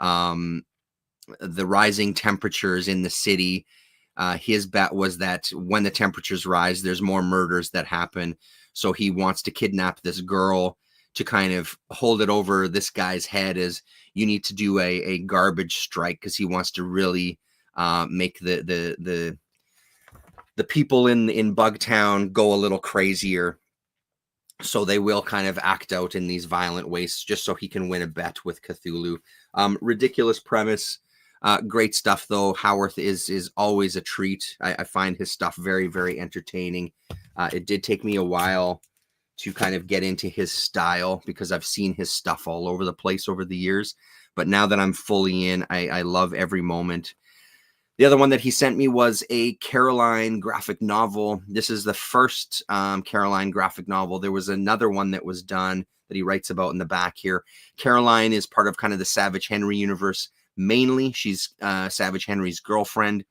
The rising temperatures in the city, his bet was that when the temperatures rise, there's more murders that happen. So he wants to kidnap this girl to kind of hold it over this guy's head as you need to do a garbage strike, because he wants to really make the people in Bugtown go a little crazier. So they will kind of act out in these violent ways just so he can win a bet with Cthulhu. Ridiculous premise. Great stuff, though. Howarth is always a treat. I find his stuff very, very entertaining. It did take me a while to kind of get into his style because I've seen his stuff all over the place over the years. But now that I'm fully in, I love every moment. The other one that he sent me was a Caroline graphic novel. This is the first Caroline graphic novel. There was another one that was done that he writes about in the back here. Caroline is part of kind of the Savage Henry universe. Mainly, she's Savage Henry's girlfriend.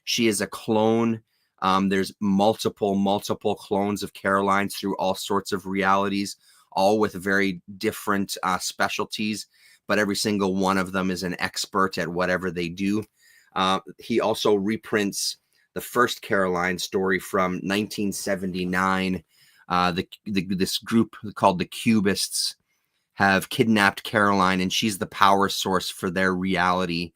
She is a clone. There's multiple clones of Carolines through all sorts of realities, all with very different specialties, but every single one of them is an expert at whatever they do. He also reprints the first Caroline story from 1979. This group called the Cubists have kidnapped Caroline, and she's the power source for their reality.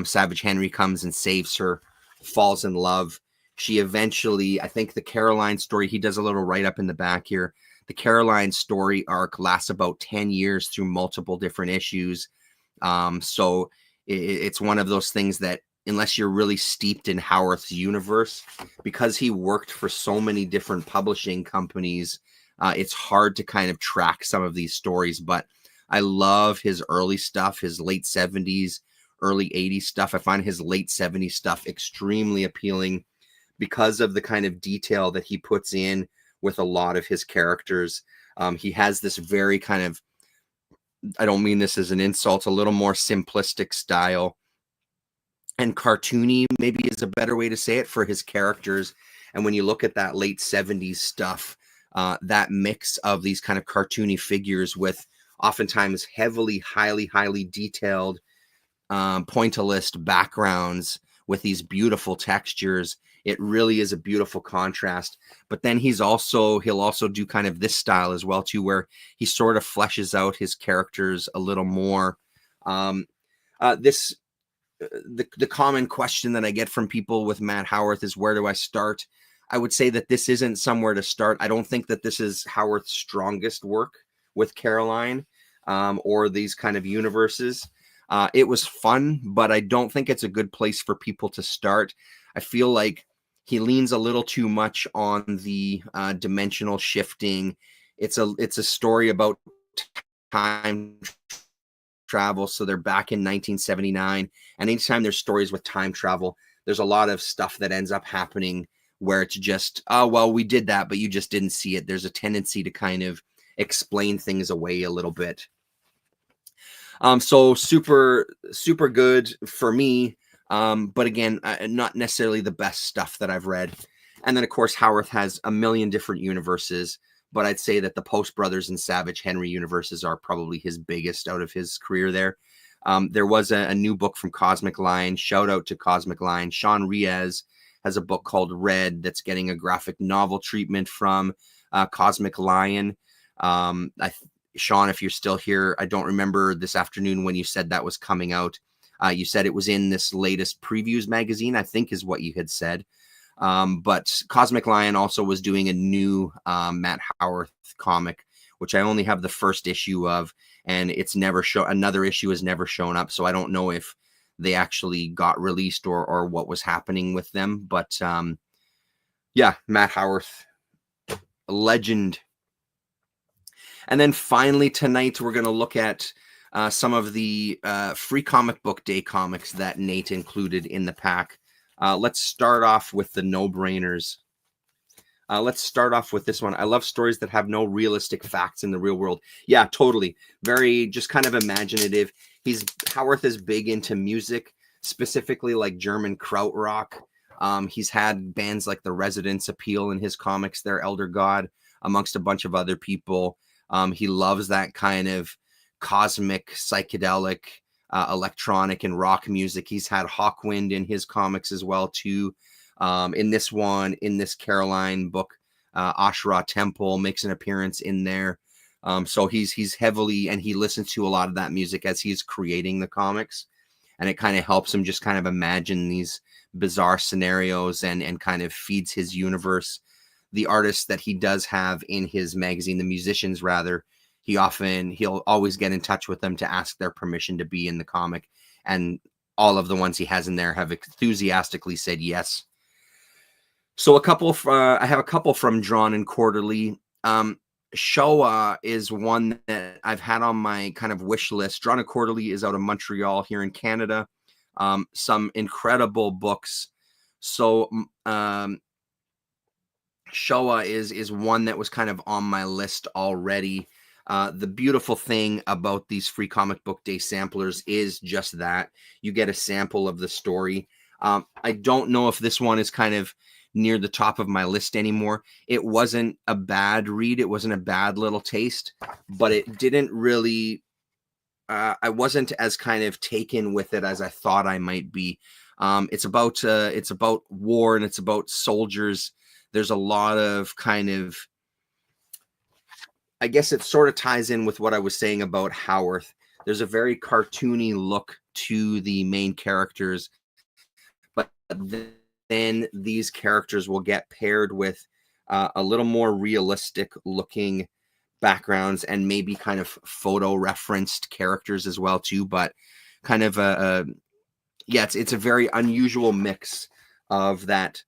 Savage Henry comes and saves her, falls in love. She eventually, I think the Caroline story, he does a little write-up in the back here. The Caroline story arc lasts about 10 years through multiple different issues. So it's one of those things that, unless you're really steeped in Howarth's universe, because he worked for so many different publishing companies, it's hard to kind of track some of these stories. But I love his early stuff, his late 70s, early 80s stuff. I find his late 70s stuff extremely appealing because of the kind of detail that he puts in with a lot of his characters. He has this very kind of, I don't mean this as an insult, a little more simplistic style. And cartoony maybe is a better way to say it for his characters. And when you look at that late 70s stuff, that mix of these kind of cartoony figures with oftentimes highly detailed pointillist backgrounds with these beautiful textures, it really is a beautiful contrast. But then he'll also do kind of this style as well too, where he sort of fleshes out his characters a little more. The common question that I get from people with Matt Howarth is, where do I start? I would say that this isn't somewhere to start. I don't think that this is Howarth's strongest work with Caroline or these kind of universes. It was fun, but I don't think it's a good place for people to start. I feel like he leans a little too much on the dimensional shifting. It's a story about time travel. So they're back in 1979. And anytime there's stories with time travel, there's a lot of stuff that ends up happening where it's just, oh, well, we did that, but you just didn't see it. There's a tendency to kind of explain things away a little bit. So super good for me. But again, not necessarily the best stuff that I've read. And then, of course, Howarth has a million different universes, but I'd say that the Post Brothers and Savage Henry universes are probably his biggest out of his career there. There was a new book from Cosmic Lion. Shout out to Cosmic Lion. Sean Riaz has a book called Red that's getting a graphic novel treatment from Cosmic Lion. Sean, if you're still here, I don't remember this afternoon when you said that was coming out. You said it was in this latest previews magazine, I think is what you had said. But Cosmic Lion also was doing a new Matt Howarth comic, which I only have the first issue of, and it's never another issue has never shown up. So I don't know if they actually got released or what was happening with them. But yeah, Matt Howarth, a legend. And then finally tonight, we're going to look at some of the free comic book day comics that Nate included in the pack. Let's start off with the no-brainers. Let's start off with this one. I love stories that have no realistic facts in the real world. Yeah, totally. Very just kind of imaginative. Howarth is big into music, specifically like German krautrock. He's had bands like the Residents appeal in his comics, their Elder God, amongst a bunch of other people. He loves that kind of cosmic, psychedelic, electronic and rock music. He's had Hawkwind in his comics as well too. In this Caroline book, Ashra Temple makes an appearance in there. So he's heavily, and he listens to a lot of that music as he's creating the comics, and it kind of helps him just kind of imagine these bizarre scenarios and kind of feeds his universe. The artists that he does have in his magazine, the musicians rather, he'll always get in touch with them to ask their permission to be in the comic. And all of the ones he has in there have enthusiastically said yes. So I have a couple from Drawn and Quarterly. Showa is one that I've had on my kind of wish list. Drawn and Quarterly is out of Montreal here in Canada. Some incredible books. So Showa is one that was kind of on my list already. The beautiful thing about these free comic book day samplers is just that you get a sample of the story. I don't know if this one is kind of near the top of my list anymore. It wasn't a bad read. It wasn't a bad little taste, but it didn't really, I wasn't as kind of taken with it as I thought I might be. It's about war, and it's about soldiers. There's a lot of kind of, I guess it sort of ties in with what I was saying about Howarth. There's a very cartoony look to the main characters, but then these characters will get paired with a little more realistic looking backgrounds and maybe kind of photo referenced characters as well too, but kind of it's a very unusual mix of that.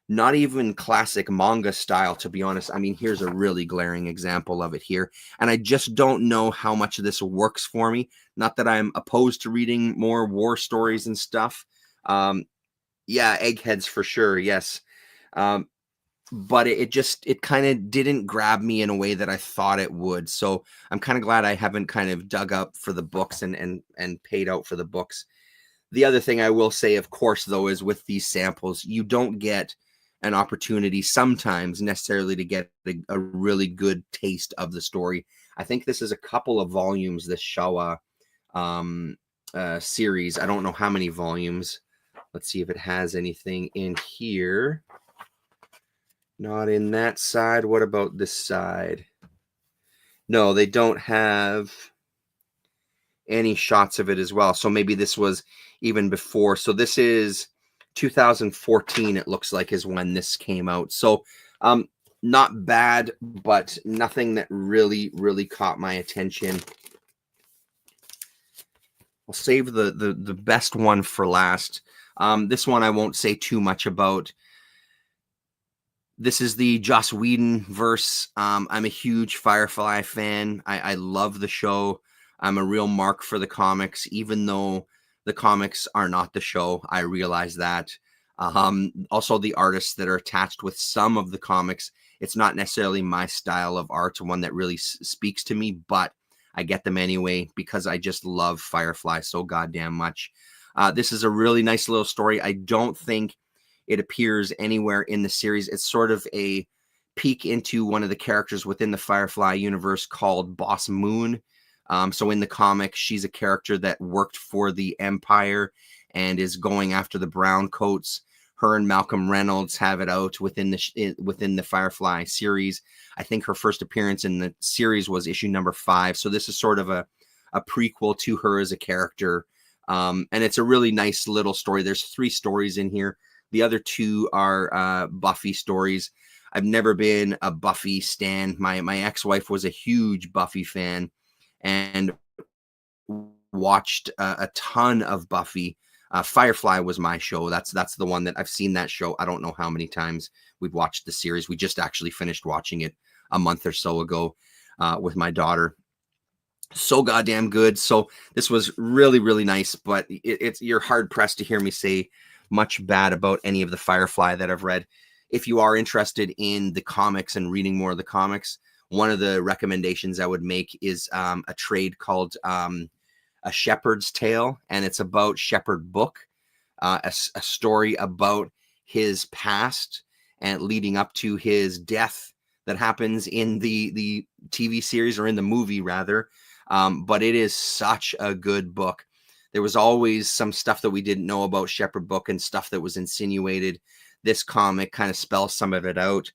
Not even classic manga style, to be honest. I mean, here's a really glaring example of it here. And I just don't know how much of this works for me. Not that I'm opposed to reading more war stories and stuff. Yeah, Eggheads for sure, yes. But it kind of didn't grab me in a way that I thought it would. So I'm kind of glad I haven't kind of dug up for the books and paid out for the books. The other thing I will say, of course, though, is with these samples, you don't get an opportunity sometimes necessarily to get a really good taste of the story. I think this is a couple of volumes, this Showa series. I don't know how many volumes. Let's see if it has anything in here. Not in that side. What about this side? No, they don't have any shots of it as well. So maybe this was even before. So this is 2014, it looks like, is when this came out. So not bad, but nothing that really caught my attention. I'll save the best one for last. This one I won't say too much about. This is the Joss Whedon verse. I'm a huge Firefly fan. I love the show. I'm a real mark for the comics, even though the comics are not the show. I realize that. Also, the artists that are attached with some of the comics, it's not necessarily my style of art, one that really speaks to me, but I get them anyway because I just love Firefly so goddamn much. This is a really nice little story. I don't think it appears anywhere in the series. It's sort of a peek into one of the characters within the Firefly universe called Boss Moon. So in the comic, she's a character that worked for the Empire and is going after the brown coats. Her and Malcolm Reynolds have it out within the Firefly series. I think her first appearance in the series was issue number 5. So this is sort of a prequel to her as a character. And it's a really nice little story. There's 3 stories in here. The other 2 are Buffy stories. I've never been a Buffy stan. My ex-wife was a huge Buffy fan and watched a ton of Buffy. Firefly was my show. That's the one that I've seen that show. I don't know how many times we've watched the series. We just actually finished watching it a month or so ago with my daughter. So goddamn good. So this was really, really nice, but you're hard pressed to hear me say much bad about any of the Firefly that I've read. If you are interested in the comics and reading more of the comics, one of the recommendations I would make is a trade called A Shepherd's Tale, and it's about Shepherd Book, a story about his past and leading up to his death that happens in the TV series, or in the movie rather. But it is such a good book. There was always some stuff that we didn't know about Shepherd Book and stuff that was insinuated. This comic kind of spells some of it out.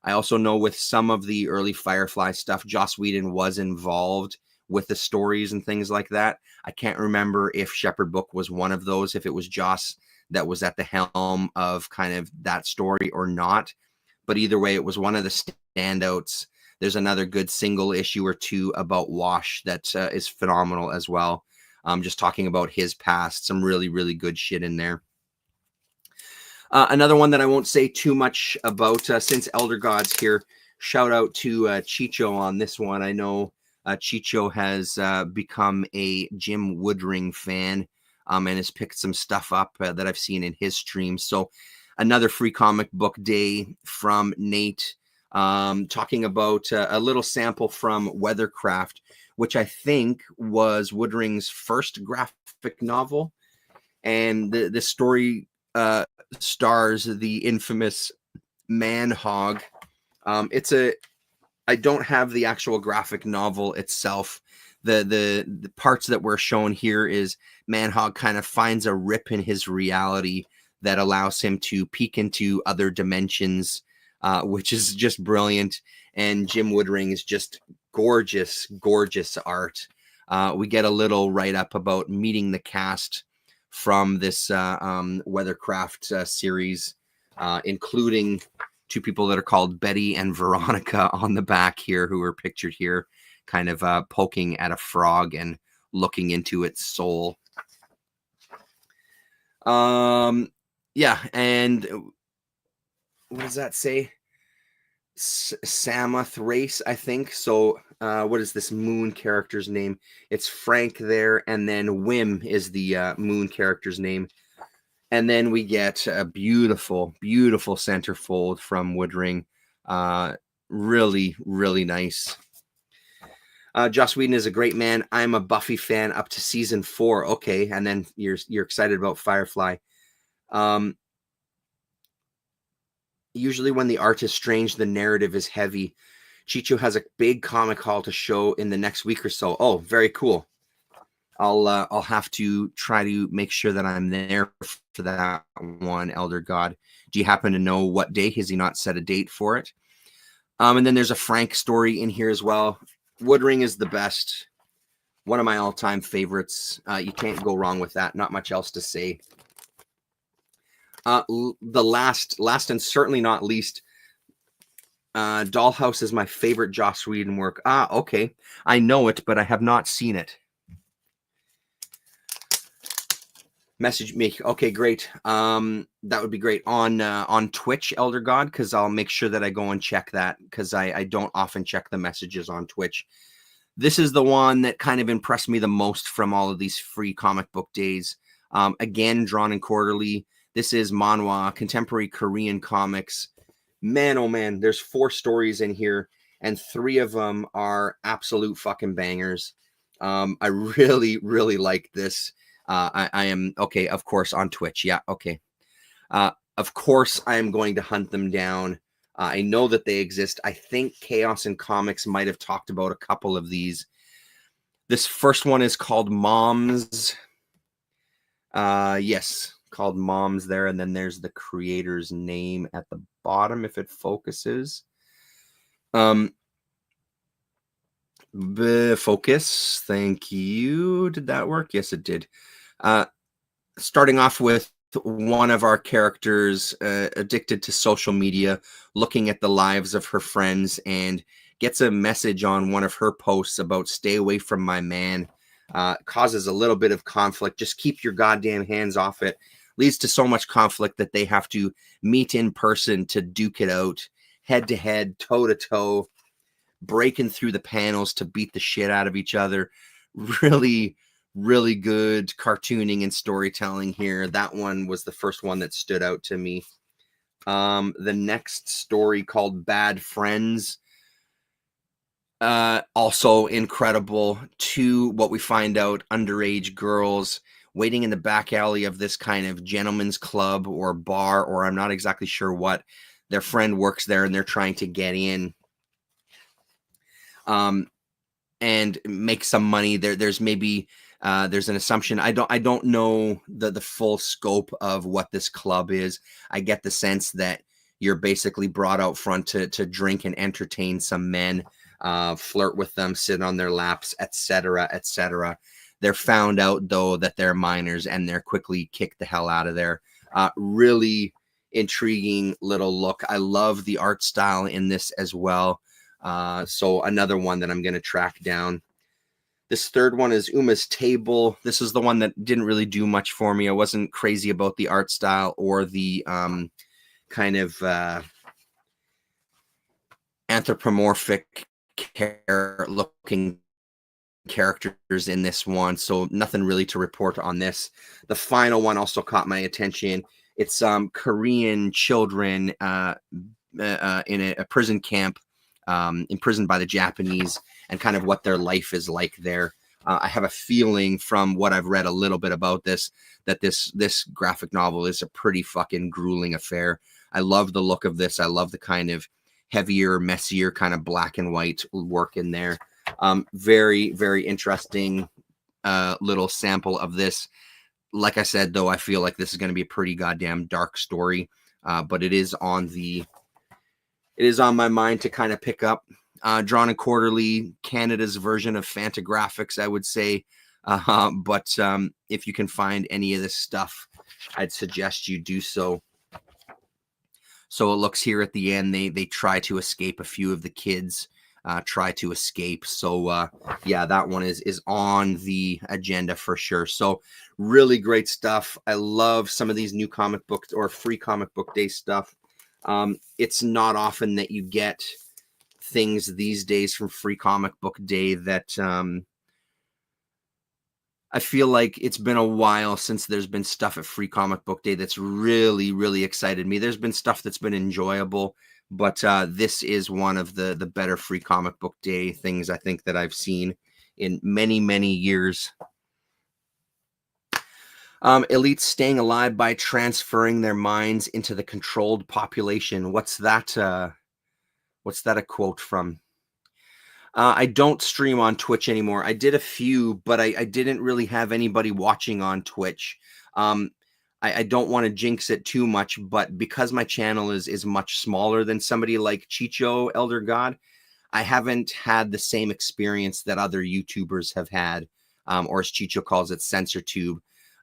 I also know with some of the early Firefly stuff, Joss Whedon was involved with the stories and things like that. I can't remember if Shepherd Book was one of those, if it was Joss that was at the helm of kind of that story or not. But either way, it was one of the standouts. There's another good single issue or 2 about Wash that is phenomenal as well. Just talking about his past, some really, really good shit in there. Another one that I won't say too much about since Elder God's here. Shout out to Chicho on this one. I know Chicho has become a Jim Woodring fan and has picked some stuff up that I've seen in his streams. So another free comic book day from Nate, talking about a little sample from Weathercraft, which I think was Woodring's first graphic novel. And the story stars the infamous Man-Hog. I don't have the actual graphic novel itself. The parts that we're shown here is Man-Hog kind of finds a rip in his reality that allows him to peek into other dimensions, which is just brilliant. And Jim Woodring is just gorgeous, gorgeous art. We get a little write-up about meeting the cast from this Weathercraft series, including 2 people that are called Betty and Veronica on the back here, who are pictured here, kind of poking at a frog and looking into its soul. Yeah, and what does that say? Samoth race, I think. So what is this Moon character's name? It's Frank there, and then Wim is the Moon character's name. And then we get a beautiful, beautiful centerfold from Woodring. Really, really nice. Joss Whedon is a great man. I'm a Buffy fan up to season 4. Okay, and then you're excited about Firefly. Usually when the art is strange, the narrative is heavy. Chicho has a big comic haul to show in the next week or so. Oh, very cool. I'll have to try to make sure that I'm there for that one, Elder God. Do you happen to know what day? Has he not set a date for it? And then there's a Frank story in here as well. Woodring is the best. One of my all-time favorites. You can't go wrong with that. Not much else to say. The last and certainly not least, Dollhouse is my favorite Joss Whedon work. Okay. I know it, but I have not seen it. Message me. Okay, great. That would be great on Twitch, Elder God, because I'll make sure that I go and check that, because I don't often check the messages on Twitch. This is the one that kind of impressed me the most from all of these free comic book days. Again, drawn in quarterly. This is manhwa, contemporary Korean comics. Man, oh man, there's 4 stories in here, and 3 of them are absolute fucking bangers. I really, really like this. I am, okay, of course, on Twitch. Yeah, okay. Of course, I am going to hunt them down. I know that they exist. I think Chaos and Comics might have talked about a couple of these. This first one is called Moms. Yes, called Moms there, and then there's the creator's name at the bottom if it focuses. Focus. Thank you. Did that work? Yes, it did. Starting off with one of our characters addicted to social media, looking at the lives of her friends, and gets a message on one of her posts about stay away from my man. Causes a little bit of conflict. Just keep your goddamn hands off it. Leads to so much conflict that they have to meet in person to duke it out, head to head, toe to toe, breaking through the panels to beat the shit out of each other. Really, really good cartooning and storytelling here. That one was the first one that stood out to me. The next story, called Bad Friends, also incredible. Two, what we find out, underage girls waiting in the back alley of this kind of gentleman's club or bar, or I'm not exactly sure what. Their friend works there and they're trying to get in and make some money. There's maybe there's an assumption. I don't know the full scope of what this club is. I get the sense that you're basically brought out front to drink and entertain some men, flirt with them, sit on their laps, etc., etc. They're found out though that they're minors, and they're quickly kicked the hell out of there. Really intriguing little look. I love the art style in this as well. So another one that I'm going to track down. This third one is Uma's Table. This is the one that didn't really do much for me. I wasn't crazy about the art style or the kind of anthropomorphic looking characters in this one, so nothing really to report on this. The final one also caught my attention. It's Korean children in a prison camp, imprisoned by the Japanese, and kind of what their life is like there. I have a feeling from what I've read a little bit about this that this graphic novel is a pretty fucking grueling affair. I love the look of this. I love the kind of heavier, messier kind of black and white work in there. Very, very interesting little sample of this. Like I said, though, I feel like this is going to be a pretty goddamn dark story, but it is on my mind to kind of pick up. Drawn and Quarterly, Canada's version of Fantagraphics, I would say. But if you can find any of this stuff, I'd suggest you do so. So it looks here at the end, they try to escape. A few of the kids try to escape. So yeah, that one is on the agenda for sure. So really great stuff. I love some of these new comic books or free comic book day stuff. It's not often that you get things these days from Free Comic Book Day that I feel like it's been a while since there's been stuff at Free Comic Book Day that's really, really excited me. There's been stuff that's been enjoyable, but this is one of the better Free Comic Book Day things I think that I've seen in many, many years. Elites staying alive by transferring their minds into the controlled population. What's that a quote from? I don't stream on Twitch anymore. I did a few, but I didn't really have anybody watching on Twitch. I don't want to jinx it too much, but because my channel is much smaller than somebody like Chicho Elder God, I haven't had the same experience that other YouTubers have had, or as Chicho calls it, CensorTube.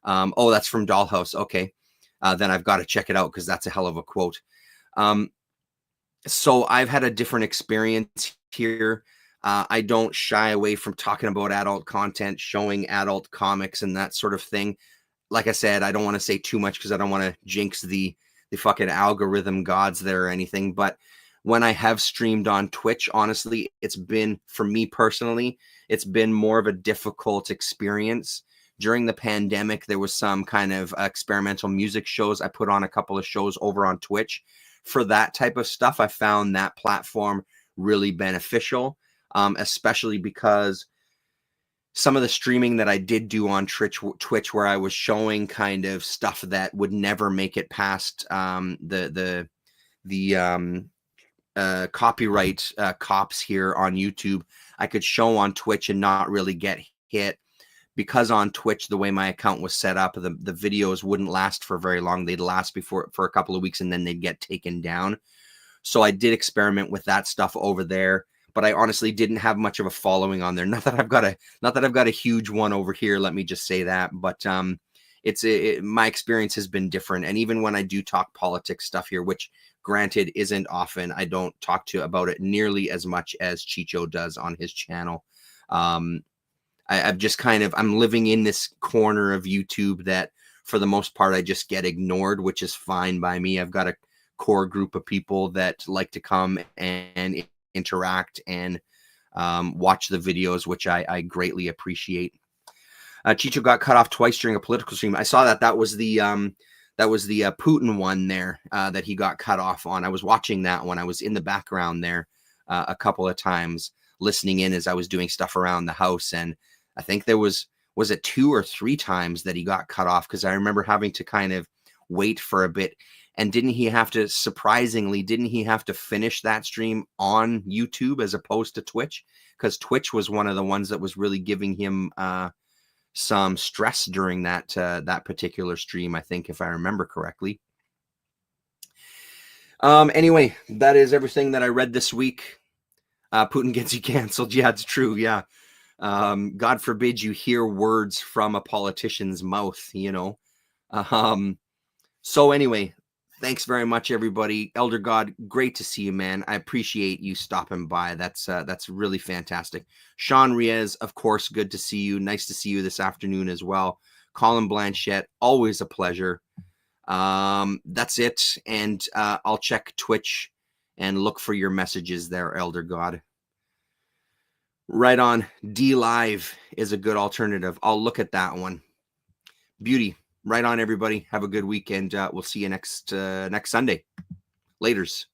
Oh, that's from Dollhouse. Okay. Then I've got to check it out because that's a hell of a quote. So I've had a different experience here. I don't shy away from talking about adult content, showing adult comics and that sort of thing. Like I said, I don't want to say too much because I don't want to jinx the fucking algorithm gods there or anything. But when I have streamed on Twitch, honestly, it's been, for me personally, it's been more of a difficult experience. During the pandemic, there was some kind of experimental music shows. I put on a couple of shows over on Twitch. For that type of stuff, I found that platform really beneficial, especially because some of the streaming that I did do on Twitch where I was showing kind of stuff that would never make it past the copyright cops here on YouTube. I could show on Twitch and not really get hit, because on Twitch, the way my account was set up, the videos wouldn't last for very long. They'd last for a couple of weeks and then they'd get taken down. So I did experiment with that stuff over there, but I honestly didn't have much of a following on there. Not that I've got a huge one over here. Let me just say that. But my experience has been different. And even when I do talk politics stuff here, which granted isn't often, I don't talk about it nearly as much as Chicho does on his channel. I've just I'm living in this corner of YouTube that for the most part, I just get ignored, which is fine by me. I've got a core group of people that like to come and interact and watch the videos, which I greatly appreciate. Chicho got cut off twice during a political stream. I saw that was the Putin one there that he got cut off on. I was watching that one. I was in the background there a couple of times, listening in as I was doing stuff around the house. And I think there was it 2 or 3 times that he got cut off, because I remember having to kind of wait for a bit. And didn't he have to finish that stream on YouTube as opposed to Twitch? Because Twitch was one of the ones that was really giving him some stress during that particular stream, I think, if I remember correctly. Anyway, that is everything that I read this week. Putin gets you canceled. Yeah, it's true. Yeah. God forbid you hear words from a politician's mouth, you know. So anyway, thanks very much, everybody. Elder God, great to see you, man. I appreciate you stopping by. That's really fantastic. Sean Riez, of course, good to see you. Nice to see you this afternoon as well. Colin Blanchette, always a pleasure. That's it. And I'll check Twitch and look for your messages there, Elder God. Right on. D Live is a good alternative. I'll look at that one. Beauty. Right on, everybody. Have a good weekend. We'll see you next Sunday. Laters.